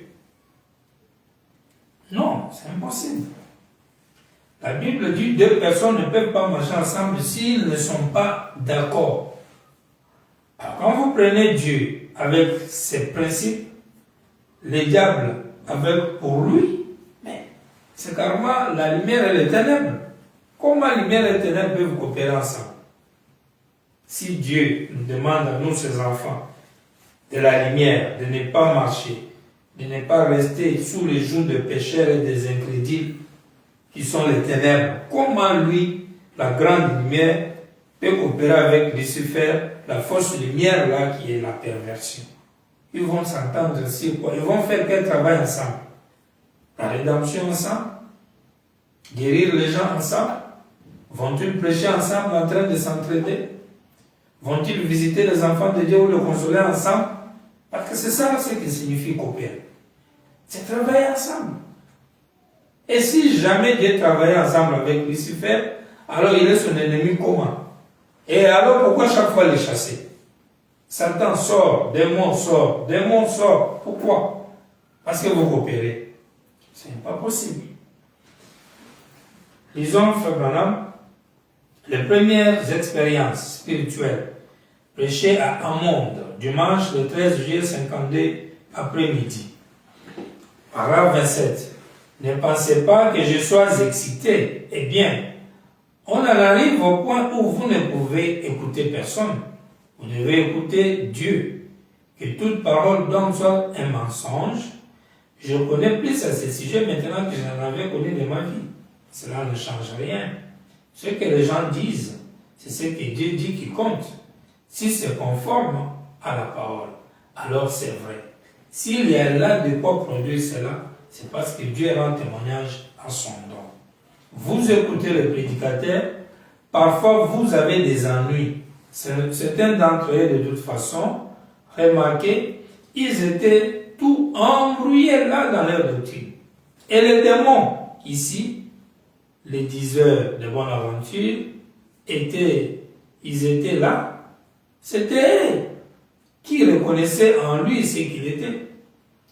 Non, c'est impossible. La Bible dit que 2 personnes ne peuvent pas marcher ensemble s'ils ne sont pas d'accord. Alors, quand vous prenez Dieu avec ses principes, le diable avec pour lui, mais c'est carrément la lumière et les ténèbres. Comment la lumière et les ténèbres peuvent coopérer ensemble? Si Dieu nous demande à nous, ses enfants, de la lumière, de ne pas marcher, de ne pas rester sous les jougs des pécheurs et des incrédules qui sont les ténèbres, comment lui, la grande lumière, peut coopérer avec Lucifer, la fausse lumière là qui est la perversion? Ils vont s'entendre sur quoi? Ils vont faire quel travail ensemble? La rédemption ensemble? Guérir les gens ensemble? Vont-ils prêcher ensemble en train de s'entraider? Vont-ils visiter les enfants de Dieu ou les consoler ensemble? Parce que c'est ça ce qui signifie coopérer. C'est travailler ensemble. Et si jamais Dieu travaillait ensemble avec Lucifer, alors il est son ennemi comment? Et alors pourquoi chaque fois les chasser? Satan sort, démon sort, démon sort. Pourquoi? Parce que vous coopérez. Ce n'est pas possible. Lisons, Frère Branham, les premières expériences spirituelles prêchées à Hammond, dimanche le 13 juillet 52 après-midi. Paragraphe 27. Ne pensez pas que je sois excité. Eh bien, on en arrive au point où vous ne pouvez écouter personne. Vous devez écouter Dieu. Que toute parole d'homme soit un mensonge. Je connais plus à ce sujet maintenant que j'en avais connu de ma vie. Cela ne change rien. Ce que les gens disent, c'est ce que Dieu dit qui compte. Si c'est conforme à la parole, alors c'est vrai. S'il y a là de quoi produire cela, c'est parce que Dieu rend témoignage à son don. Vous écoutez le prédicateur, parfois vous avez des ennuis. Certains d'entre eux, de toute façon, remarquez, ils étaient tout embrouillés là dans leur doctrine. Et les démons, ici, les diseurs de bonne aventure, ils étaient là. C'était eux qui reconnaissaient en lui ce qu'il était.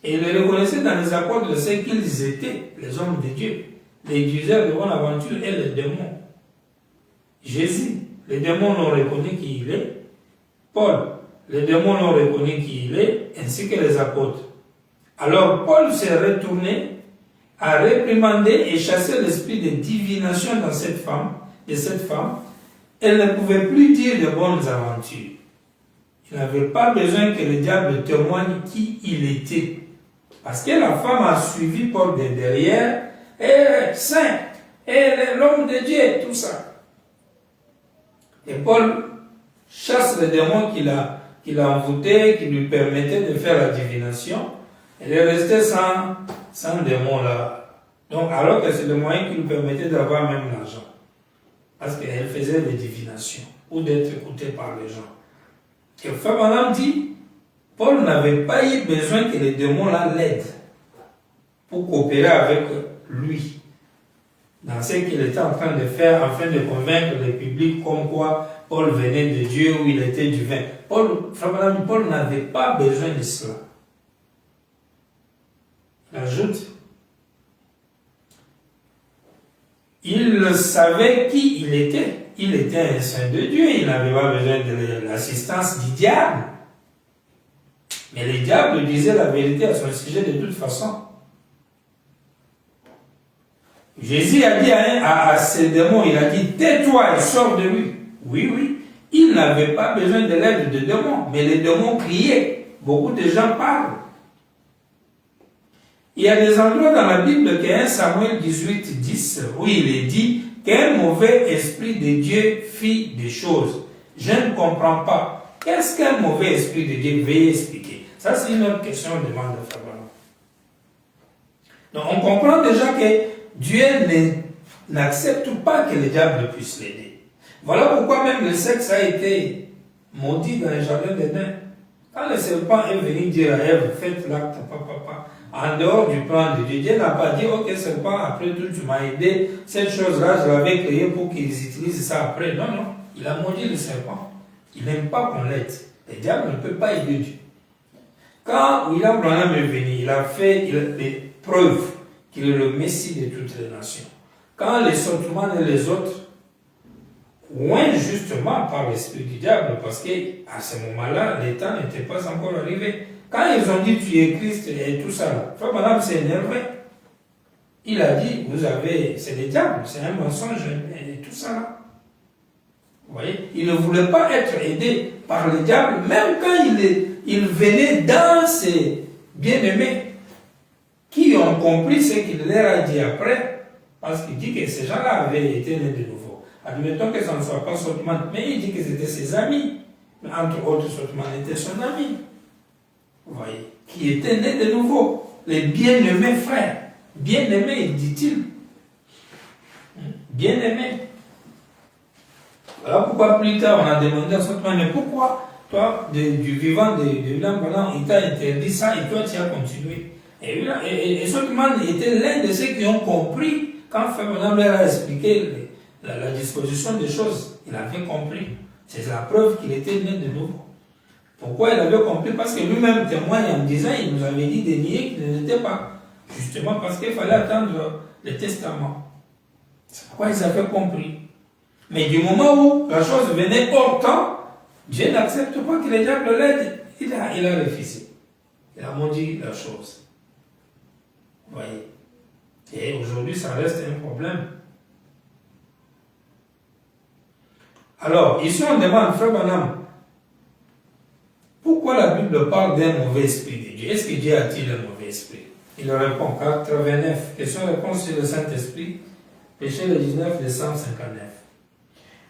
Et ils le reconnaissaient dans les accords de ce qu'ils étaient, les hommes de Dieu, les diseurs de bonne aventure et les démons. Jésus, les démons l'ont reconnu qui il est. Paul, les démons l'ont reconnu qui il est, ainsi que les apôtres. Alors Paul s'est retourné à réprimander et chasser l'esprit de divination dans cette femme, Elle ne pouvait plus dire de bonnes aventures. Il n'avait pas besoin que le diable témoigne qui il était. Parce que la femme a suivi Paul de derrière, et saint, et l'homme de Dieu, tout ça. Et Paul chasse le démon qu'il a envoûté, qui lui permettait de faire la divination. Elle est restée sans démon là. Donc, alors que c'est le moyen qui lui permettait d'avoir même l'argent. Parce qu'elle faisait des divinations, ou d'être écoutée par les gens. Et Frère Branham dit, Paul n'avait pas eu besoin que les démons là l'aident pour coopérer avec lui dans ce qu'il était en train de faire afin de convaincre le public comme quoi Paul venait de Dieu ou il était divin. Paul n'avait pas besoin de cela. Il ajoute, il savait qui il était. Il était un saint de Dieu, il n'avait pas besoin de l'assistance du diable. Mais le diable disait la vérité à son sujet de toute façon. Jésus a dit à ces démons, il a dit, tais-toi et sors de lui. Oui, il n'avait pas besoin de l'aide des démons, mais les démons criaient. Beaucoup de gens parlent. Il y a des endroits dans la Bible, que 1 Samuel 18, 10, où il est dit qu'un mauvais esprit de Dieu fit des choses. Je ne comprends pas. Qu'est-ce qu'un mauvais esprit de Dieu? Veuillez expliquer. Ça, c'est une autre question, demande de Frère Branham. Donc, on comprend déjà que Dieu n'accepte pas que le diable puisse l'aider. Voilà pourquoi même le sexe a été maudit dans le jardin d'Éden. Quand le serpent est venu dire à Ève, faites l'acte, papa, en dehors du plan de Dieu, Dieu n'a pas dit, ok serpent, après tout tu m'as aidé, cette chose-là je l'avais créée pour qu'ils utilisent ça après. Non, il a maudit le serpent. Il n'aime pas qu'on l'aide. Le diable ne peut pas aider Dieu. Quand William Branham est venu, il a fait des preuves qu'il est le Messie de toutes les nations. Quand les Sothman et les autres, ouin justement par l'esprit du diable, parce qu'à ce moment-là, les temps n'étaient pas encore arrivés. Quand ils ont dit tu es Christ et tout ça, là, Frère Branham s'est énervé. Il a dit, vous avez, c'est le diable, c'est un mensonge et tout ça là. Vous voyez, il ne voulait pas être aidé par le diable, même quand il venait dans ses bien-aimés, qui ont compris ce qu'il leur a dit après, parce qu'il dit que ces gens-là avaient été nés de nouveau. Admettons que ça ne soit pas Sothman, mais il dit que c'était ses amis. Mais entre autres, Sothman était son ami. Vous voyez, qui était né de nouveau. Les bien-aimés frères. Bien-aimés, dit-il. Bien-aimés. Voilà pourquoi plus tard on a demandé à Sothman, mais pourquoi toi, du vivant de William Branham, il t'a interdit ça et toi tu as continué. Et Sothman était l'un de ceux qui ont compris quand Frère Branham leur a expliqué la disposition des choses. Il avait compris. C'est la preuve qu'il était né de nouveau. Pourquoi il avait compris? Parce que lui-même témoigne en disant, il nous avait dit de nier qu'il ne l'était pas. Justement parce qu'il fallait attendre le testament. C'est pourquoi ils avaient compris. Mais du moment où la chose venait hors temps, Dieu n'accepte pas que le diable l'aide. Il a refusé. Il a maudit la chose. Vous voyez. Et aujourd'hui, ça reste un problème. Alors, ici on demande, Frère Branham, pourquoi la Bible parle d'un mauvais esprit de Dieu? Est-ce que Dieu a-t-il un mauvais esprit? Il répond, 89. Question-réponse sur le Saint-Esprit, péché le 19 décembre 59.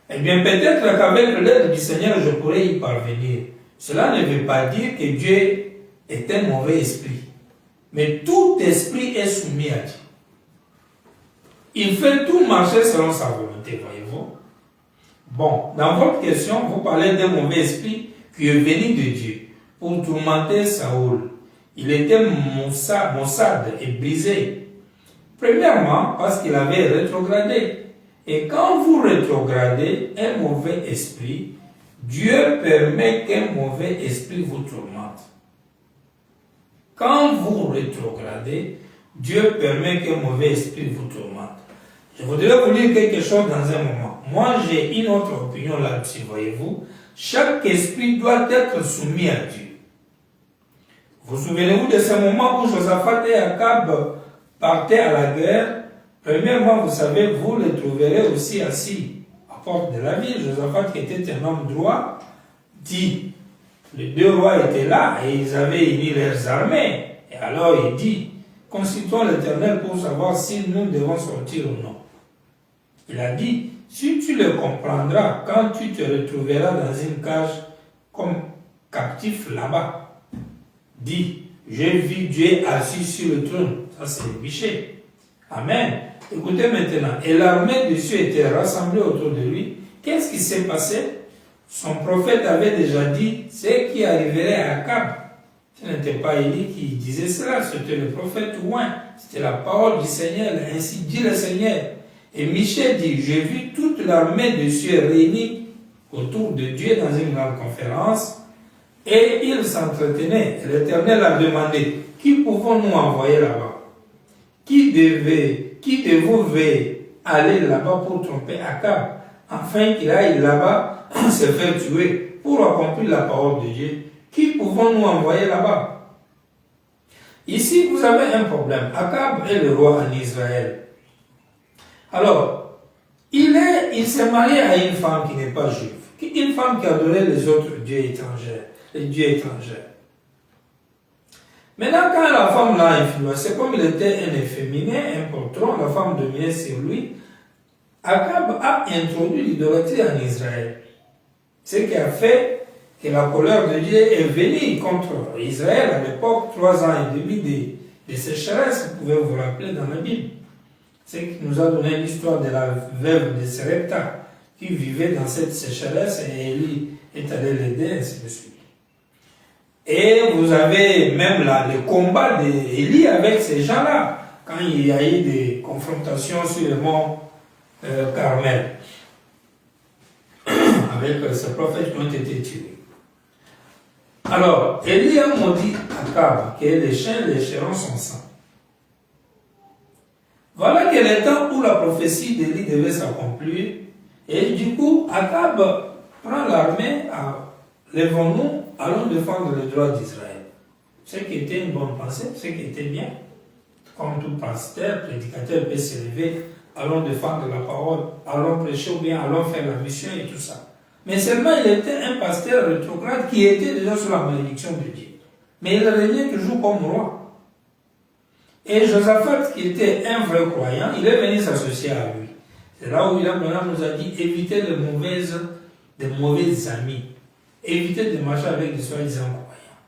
Eh bien, peut-être qu'avec l'aide du Seigneur, je pourrais y parvenir. Cela ne veut pas dire que Dieu est un mauvais esprit. Mais tout esprit est soumis à Dieu. Il fait tout marcher selon sa volonté, voyez-vous. Bon, dans votre question, vous parlez d'un mauvais esprit qui est venu de Dieu pour tourmenter Saoul. Il était maussade et brisé. Premièrement, parce qu'il avait rétrogradé. Et quand vous rétrogradez un mauvais esprit, Dieu permet qu'un mauvais esprit vous tourmente. Quand vous rétrogradez, Dieu permet qu'un mauvais esprit vous tourmente. Je voudrais vous dire quelque chose dans un moment. Moi, j'ai une autre opinion là-dessus, voyez-vous. Chaque esprit doit être soumis à Dieu. Vous souvenez-vous de ce moment où Josaphat et Akab partaient à la guerre? Premièrement, vous savez, vous les trouverez aussi assis à porte de la ville. Josaphat, qui était un homme droit, dit, les deux rois étaient là et ils avaient unis leurs armées. Et alors il dit, consultons l'Éternel pour savoir si nous devons sortir ou non. Il a dit, si tu le comprendras quand tu te retrouveras dans une cage comme captif là-bas, dis, j'ai vu Dieu assis sur le trône. Ça c'est le péché. Amen. Écoutez maintenant, et l'armée des cieux était rassemblée autour de lui. Qu'est-ce qui s'est passé? Son prophète avait déjà dit ce qui arriverait à Akab. Ce n'était pas Élie qui disait cela, c'était le prophète oint. C'était la parole du Seigneur, ainsi dit le Seigneur. Et Michel dit, j'ai vu toute l'armée des cieux réunie autour de Dieu dans une grande conférence, et ils s'entretenaient. Et l'Éternel a demandé, qui pouvons-nous envoyer là-bas? Qui de vous veut aller là-bas pour tromper Akab, afin qu'il aille là-bas se faire tuer pour accomplir la parole de Dieu? Qui pouvons-nous envoyer là-bas? Ici, vous avez un problème. Akab est le roi en Israël. Alors, il s'est marié à une femme qui n'est pas juive, une femme qui adorait les autres dieux étrangers, les dieux étrangers. Maintenant, quand la femme l'a influencé, comme il était un efféminé, un poltron, la femme dominait sur lui, Akab a introduit l'idolâtrie en Israël. Ce qui a fait que la colère de Dieu est venue contre Israël à l'époque, 3 ans et demi de sécheresse, vous pouvez vous rappeler dans la Bible. C'est qui nous a donné l'histoire de la veuve de Serepta, qui vivait dans cette sécheresse et Élie est allé l'aider, ainsi de suite. Et vous avez même là le combat d'Élie avec ces gens-là, quand il y a eu des confrontations sur le mont Carmel, avec ces prophètes qui ont été tués. Alors, Élie a maudit Akab, que les chiens lécheront son sang. Voilà que le temps où la prophétie d'Élie devait s'accomplir. Et du coup, Akab prend l'armée, lèvons-nous, allons défendre le droit d'Israël. Ce qui était une bonne pensée, ce qui était bien. Comme tout pasteur, prédicateur peut se lever, allons défendre la parole, allons prêcher ou bien allons faire la mission et tout ça. Mais seulement il était un pasteur rétrograde qui était déjà sous la malédiction de Dieu. Mais il régnait toujours comme roi. Et Josaphat, qui était un vrai croyant, il est venu s'associer à lui. C'est là où il nous a dit évitez les mauvais amis. Évitez de marcher avec des soi-disant croyants.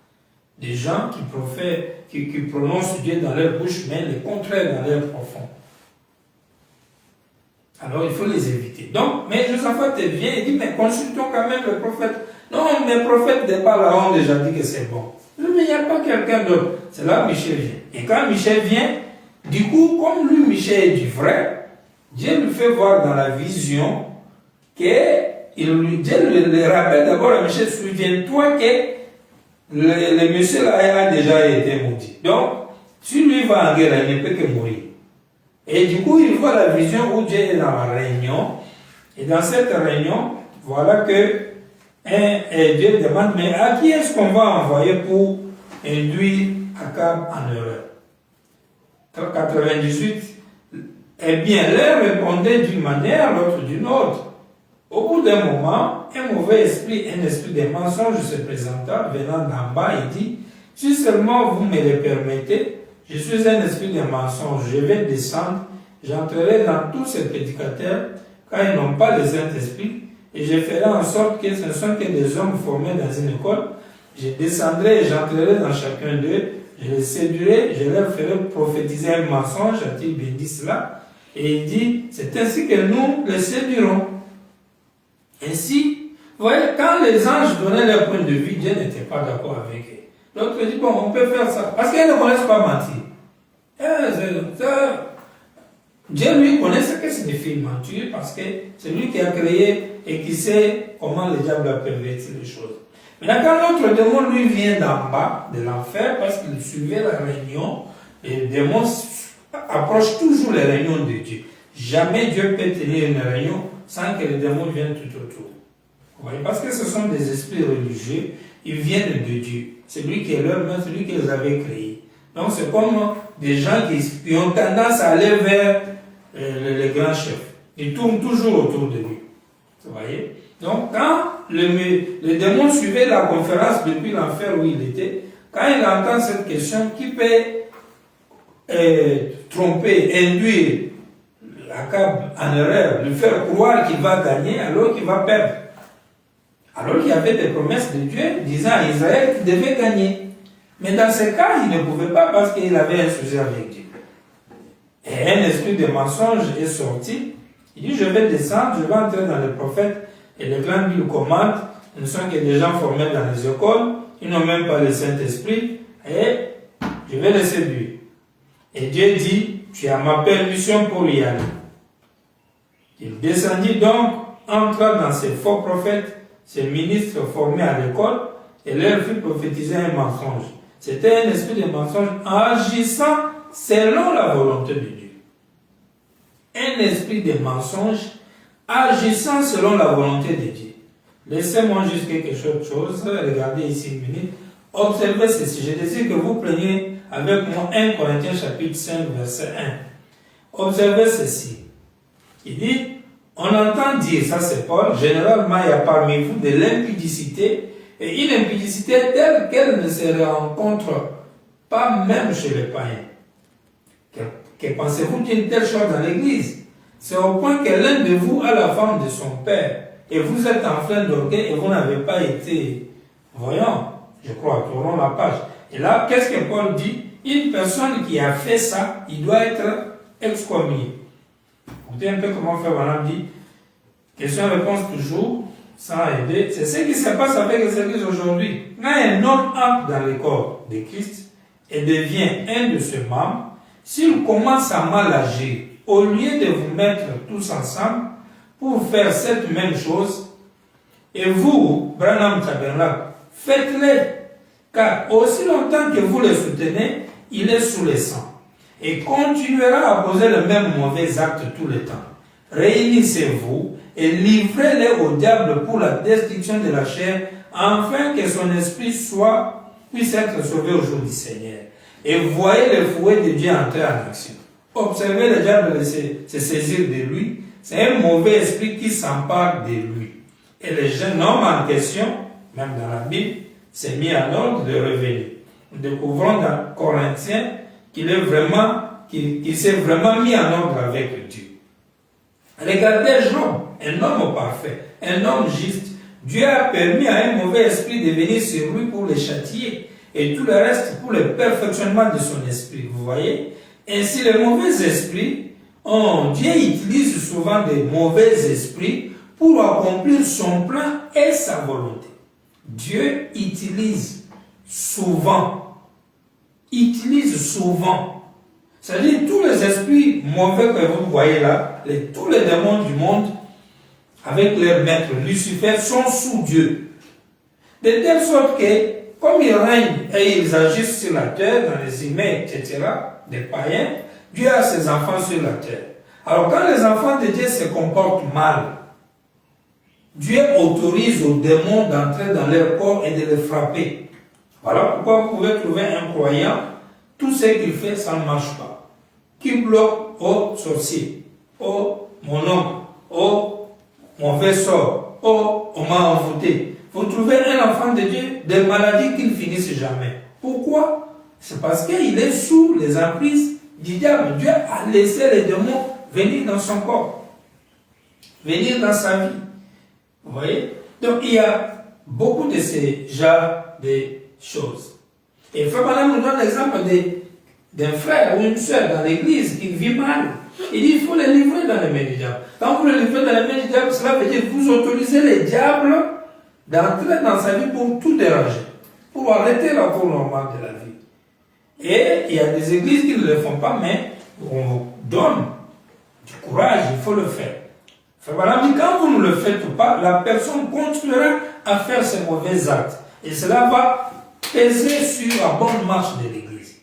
Des gens qui prononcent Dieu dans leur bouche, mais le contraire dans leur profond. Alors il faut les éviter. Donc, mais Josaphat vient et dit, mais consultons quand même le prophète. Non, mes prophètes de par là ont déjà dit que c'est bon. Mais il n'y a pas quelqu'un d'autre. C'est là que Michel vient. Et quand Michel vient, du coup, comme lui, Michel est du vrai, Dieu lui fait voir dans la vision que Dieu lui rappelle d'abord à Michel, souviens-toi que le monsieur là a déjà été maudit. Donc, si lui va en guerre, il ne peut que mourir. Et du coup, il voit la vision où Dieu est dans la réunion. Et dans cette réunion, voilà que Dieu demande, mais à qui est-ce qu'on va envoyer pour induire Akab en erreur? 98. Eh bien, l'un répondait d'une manière, l'autre d'une autre. Au bout d'un moment, un mauvais esprit, un esprit de mensonge se présenta, venant d'en bas, et dit, si seulement vous me le permettez, je suis un esprit de mensonge, je vais descendre, j'entrerai dans tous ces prédicateurs, car ils n'ont pas de Saint-Esprit, et je ferai en sorte que ce ne sont que des hommes formés dans une école. Je descendrai et j'entrerai dans chacun d'eux, je les séduirai, je leur ferai prophétiser un mensonge, a-t-il bien dit cela? Et il dit, c'est ainsi que nous les séduirons. Ainsi, vous voyez, quand les anges donnaient leur point de vue, Dieu n'était pas d'accord avec eux. L'autre dit, bon, on peut faire ça. Parce qu'ils ne connaissent pas mentir. Dieu lui connaît ce que signifie mentir parce que c'est lui qui a créé et qui sait comment le diable a perverti les choses. Maintenant, quand l'autre démon lui vient d'en bas, de l'enfer, parce qu'il suivait la réunion, les démons approchent toujours les réunions de Dieu. Jamais Dieu peut tenir une réunion sans que les démons viennent tout autour. Vous voyez, parce que ce sont des esprits religieux, ils viennent de Dieu. C'est lui qui est leur maître, c'est lui qui les avait créés. Donc c'est comme des gens qui ont tendance à aller vers les grands chefs. Ils tournent toujours autour de lui. Vous voyez? Donc quand le démon suivait la conférence depuis l'enfer où il était, quand il entend cette question, qui peut tromper, induire Akab en erreur, lui faire croire qu'il va gagner alors qu'il va perdre. Alors qu'il y avait des promesses de Dieu disant à Israël qu'il devait gagner. Mais dans ce cas, il ne pouvait pas parce qu'il avait un sujet avec Dieu. Et un esprit de mensonge est sorti. Il dit, je vais descendre, je vais entrer dans les prophètes. Et les grands lui commandent, ce ne sont que des gens formés dans les écoles, ils n'ont même pas le Saint-Esprit, et je vais les séduire. Et Dieu dit, tu as ma permission pour y aller. Il descendit donc, entra dans ces faux prophètes, ces ministres formés à l'école, et leur fit prophétiser un mensonge. C'était un esprit de mensonge agissant selon la volonté de Dieu. Un esprit de mensonge agissant selon la volonté de Dieu. Laissez-moi juste quelque chose, regardez ici une minute, observez ceci. Je désire que vous preniez avec moi 1 Corinthiens chapitre 5 verset 1. Observez ceci. Il dit, on entend dire, ça c'est Paul, généralement il y a parmi vous de l'impudicité, et une impudicité telle qu'elle ne se rencontre pas même chez les païens. Que pensez-vous d'une telle chose dans l'église? C'est au point que l'un de vous a la femme de son père, et vous êtes enflé d'orgueil et vous n'avez pas été voyant. Je crois, tournons la page. Et là, qu'est-ce que Paul dit? Une personne qui a fait ça, il doit être excommunié. Écoutez un peu comment faire Madame dit. Question-réponse toujours, sans aider. C'est ce qui se passe avec les églises aujourd'hui. Quand un homme entre dans le corps de Christ et devient un de ses membres, s'il commence à mal agir, au lieu de vous mettre tous ensemble pour faire cette même chose, et vous, Branham Tabernacle, faites-le Car aussi longtemps que vous le soutenez, il est sous le sang et continuera à poser le même mauvais acte tout le temps. Réunissez-vous et livrez-les au diable pour la destruction de la chair, afin que son esprit puisse être sauvé au jour du Seigneur. Et voyez le fouet de Dieu entrer en action. Observez le diable se saisir de lui. C'est un mauvais esprit qui s'empare de lui. Et le jeune homme en question, même dans la Bible, s'est mis en ordre de revenir. Nous découvrons dans Corinthiens qu'il s'est vraiment mis en ordre avec Dieu. Regardez Job, un homme parfait, un homme juste. Dieu a permis à un mauvais esprit de venir sur lui pour le châtier et tout le reste pour le perfectionnement de son esprit. Vous voyez? Ainsi, les mauvais esprits, Dieu utilise souvent des mauvais esprits pour accomplir son plan et sa volonté. Dieu utilise souvent. C'est-à-dire tous les esprits mauvais que vous voyez là, tous les démons du monde, avec leur maître Lucifer, sont sous Dieu. De telle sorte que, comme ils règnent et ils agissent sur la terre, dans les humains, etc., des païens, Dieu a ses enfants sur la terre. Alors quand les enfants de Dieu se comportent mal, Dieu autorise aux démons d'entrer dans leur corps et de les frapper. Voilà pourquoi vous pouvez trouver un croyant, tout ce qu'il fait, ça ne marche pas. Qui bloque au sorcier, oh mon oncle, oh mauvais sort, oh on m'a envoûté. Vous trouvez un enfant de Dieu, des maladies qui ne finissent jamais. Pourquoi? C'est parce qu'il est sous les emprises du diable. Dieu a laissé les démons venir dans son corps, venir dans sa vie. Vous voyez? Donc il y a beaucoup de ces genres de choses. Et Frère Branham nous donne l'exemple d'un frère ou une soeur dans l'église qui vit mal. Il dit il faut les livrer dans les mains du diable. Quand vous les livrez dans les mains du diable, cela veut dire que vous autorisez les diables d'entrer dans sa vie pour tout déranger, pour arrêter la cour normale de la vie. Et il y a des églises qui ne le font pas, mais on vous donne du courage, il faut le faire. Frère Branham dit quand vous ne le faites pas, la personne continuera à faire ses mauvais actes. Et cela va peser sur la bonne marche de l'église.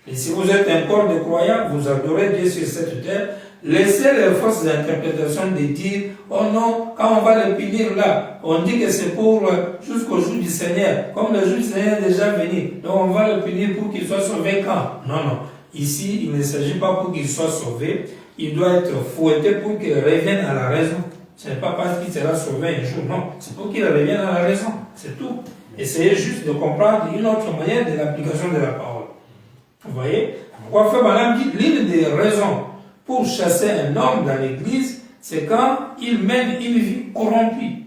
Et si vous êtes un corps de croyants, vous adorez Dieu sur cette terre, laissez les fausses interprétations de dire, oh non, quand on va les punir là, on dit que c'est pour jusqu'au jour du Seigneur. Comme le jour du Seigneur est déjà venu, donc on va le punir pour qu'il soit sauvé quand? Non, non. Ici, il ne s'agit pas pour qu'il soit sauvé, il doit être fouetté pour qu'il revienne à la raison. Ce n'est pas parce qu'il sera sauvé un jour, non. C'est pour qu'il revienne à la raison, c'est tout. Essayez juste de comprendre une autre manière de l'application de la parole. Vous voyez? Pourquoi Frère Branham dit l'une des raisons pour chasser un homme dans l'église, c'est quand il mène une vie corrompue.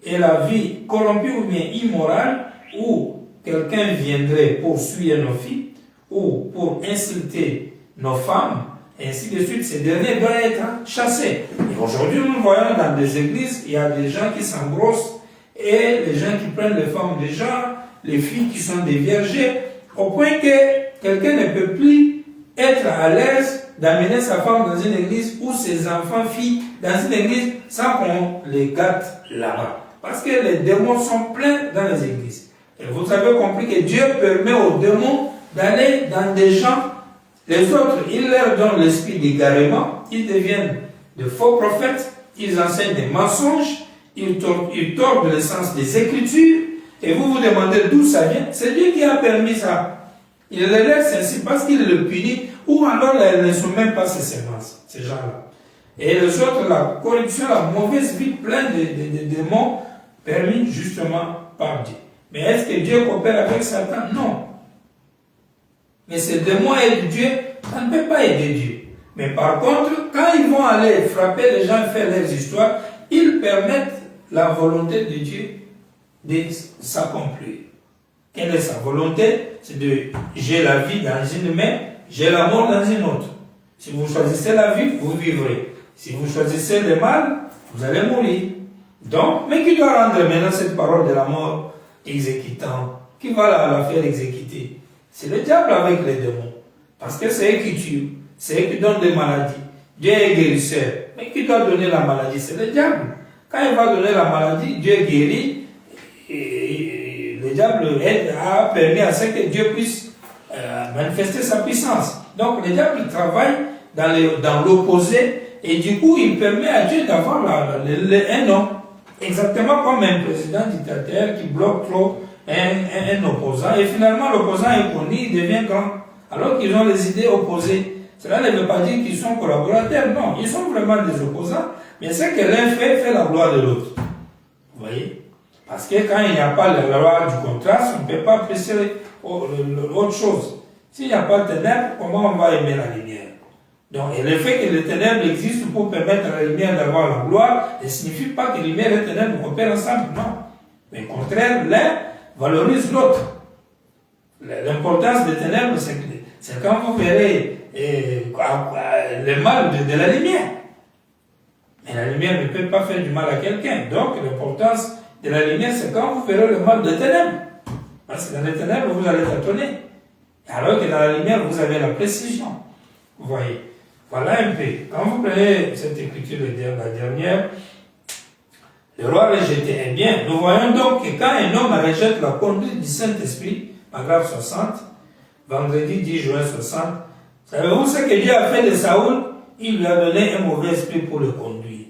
Et la vie corrompue ou bien immorale, où quelqu'un viendrait poursuivre nos filles, ou pour insulter nos femmes, et ainsi de suite, ces derniers doivent être chassés. Et aujourd'hui, nous voyons dans des églises, il y a des gens qui s'engrossent, et les gens qui prennent les femmes des gens, les filles qui sont des vierges, au point que quelqu'un ne peut plus être à l'aise d'amener sa femme dans une église ou ses enfants, filles, dans une église sans qu'on les gâte là-bas. Parce que les démons sont pleins dans les églises. Et vous avez compris que Dieu permet aux démons d'aller dans des gens, les autres, il leur donne l'esprit d'égarement, ils deviennent de faux prophètes, ils enseignent des mensonges, ils tordent le sens des Écritures, et vous vous demandez d'où ça vient. C'est Dieu qui a permis ça. Il les laisse ainsi parce qu'il le punit, ou alors elles ne sont même pas ses semences, ces gens-là. Et les autres, la corruption, la mauvaise vie pleine de démons, permis justement par Dieu. Mais est-ce que Dieu coopère avec Satan? Non. Mais ces démons aident Dieu, ça ne peut pas aider Dieu. Mais par contre, quand ils vont aller frapper les gens, faire leurs histoires, ils permettent la volonté de Dieu de s'accomplir. Quelle est sa volonté? C'est de j'ai la vie dans une main, j'ai la mort dans une autre. Si vous choisissez la vie, vous vivrez. Si vous choisissez le mal, vous allez mourir. Donc, mais qui doit rendre maintenant cette parole de la mort exécutant? Qui va la faire exécuter? C'est le diable avec les démons. Parce que c'est eux qui tuent, c'est eux qui donnent des maladies. Dieu est guérisseur. Mais qui doit donner la maladie? C'est le diable. Quand il va donner la maladie, Dieu guérit. Et le diable a permis à ce que Dieu puisse manifester sa puissance. Donc le diable travaille dans l'opposé et du coup il permet à Dieu d'avoir un homme, exactement comme un président dictateur qui bloque trop un opposant et finalement l'opposant est connu, il devient grand alors qu'ils ont les idées opposées. Cela ne veut pas dire qu'ils sont collaborateurs, non, ils sont vraiment des opposants, mais ce que l'un fait la gloire de l'autre. Vous voyez? Parce que quand il n'y a pas la loi du contraste, on ne peut pas apprécier autre chose. S'il n'y a pas de ténèbres, comment on va aimer la lumière? Donc, et le fait que les ténèbres existent pour permettre à la lumière d'avoir la gloire ne signifie pas que lumière et ténèbres coopèrent ensemble, non. Mais au contraire, l'un valorise l'autre. L'importance des ténèbres, c'est quand vous verrez le mal de la lumière. Mais la lumière ne peut pas faire du mal à quelqu'un. Donc, l'importance de la lumière, c'est quand vous verrez le mal des ténèbres. Parce que dans les ténèbres, vous allez tâtonner. Alors que dans la lumière, vous avez la précision. Vous voyez. Voilà un peu. Quand vous prenez cette écriture, la dernière, le roi rejeté. Eh bien, nous voyons donc que quand un homme rejette la conduite du Saint-Esprit, paragraphe 60, vendredi 10 juin 60, savez-vous ce que Dieu a fait de Saoul? Il lui a donné un mauvais esprit pour le conduire.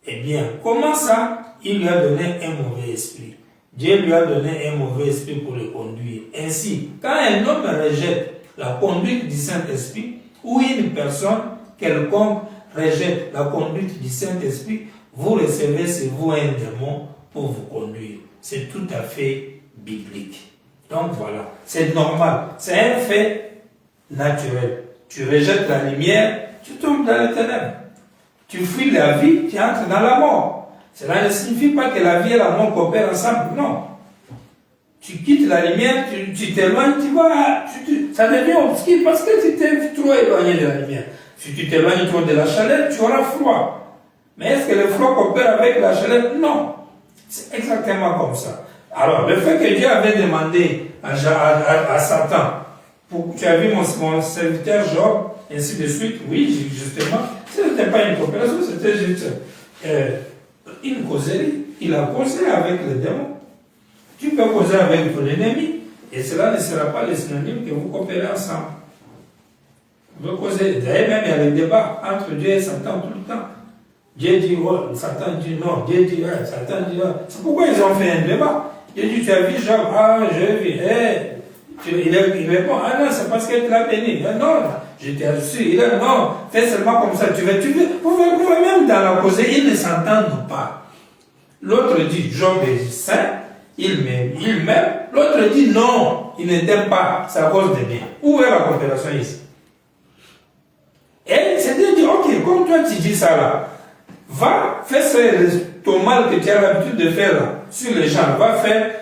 Eh bien, comment ça? Il lui a donné un mauvais esprit. Dieu lui a donné un mauvais esprit pour le conduire. Ainsi, quand un homme rejette la conduite du Saint-Esprit, ou une personne quelconque rejette la conduite du Saint-Esprit, vous recevez sur vous un démon pour vous conduire. C'est tout à fait biblique. Donc voilà, c'est normal. C'est un fait naturel. Tu rejettes la lumière, tu tombes dans les ténèbres. Tu fuis la vie, tu entres dans la mort. Cela ne signifie pas que la vie et la mort coopèrent ensemble, non. Tu quittes la lumière, tu t'éloignes, tu vas, ça devient obscur parce que tu t'es trop éloigné de la lumière. Si tu t'éloignes trop de la chaleur, tu auras froid. Mais est-ce que le froid coopère avec la chaleur? Non. C'est exactement comme ça. Alors, le fait que Dieu avait demandé à Satan, tu as vu mon serviteur Job, ainsi de suite, oui, justement, ce n'était pas une coopération, c'était juste une causerie. Il a causé avec le démon. Tu peux causer avec ton ennemi, et cela ne sera pas le synonyme que vous coopérez ensemble. Vous causez, d'ailleurs même il y a le débat entre Dieu et Satan tout le temps. Dieu dit oh, Satan dit non, Dieu dit ouais, Satan dit ouais. C'est pourquoi ils ont fait un débat. Dieu dit tu as vu Job, ah je vis, il répond, ah non, c'est parce que tu l'as béni. Non, je t'ai reçu. Il dit non, fais seulement comme ça, tu veux. Vous voyez même dans la cause, ils ne s'entendent pas. L'autre dit Job est saint. Il m'aime. L'autre dit non, il ne t'aime pas, c'est à cause de bien. Où est la coopération ici? Et c'est de dire, ok, comme toi tu dis ça là, va faire ton mal que tu as l'habitude de faire là, sur les gens, va faire,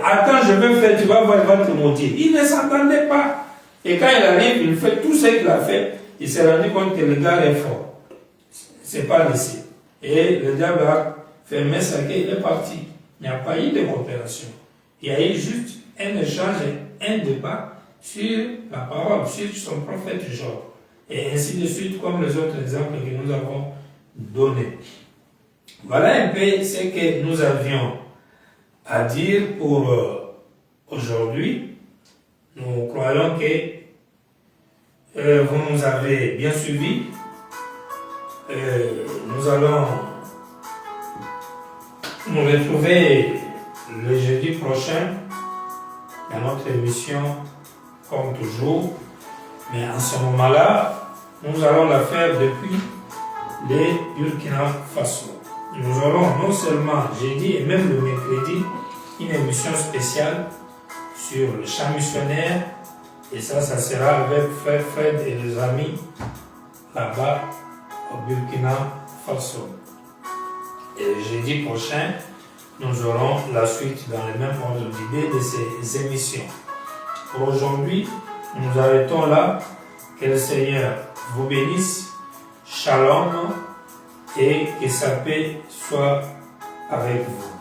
attends, je vais faire, tu vas voir, il va te maudire. Il ne s'entendait pas. Et quand il arrive, il fait tout ce qu'il a fait, il s'est rendu compte que le gars est fort. C'est pas laissé. Et le diable a fermé sa queue, il est parti. Il n'y a pas eu de coopération. Il y a eu juste un échange, un débat sur la parole, sur son prophète Job. Et ainsi de suite, comme les autres exemples que nous avons donnés. Voilà un peu ce que nous avions à dire pour aujourd'hui. Nous croyons que vous nous avez bien suivis. Nous allons nous retrouver le jeudi prochain dans notre émission, comme toujours. Mais en ce moment-là, nous allons la faire depuis les Burkina Faso. Nous aurons non seulement jeudi et même le mercredi une émission spéciale sur le chant missionnaire. Et ça sera avec Frère Fred et les amis là-bas au Burkina Faso. Et le jeudi prochain, nous aurons la suite dans le même ordre d'idées de ces émissions. Pour aujourd'hui, nous arrêtons là. Que le Seigneur vous bénisse. Shalom et que sa paix soit avec vous.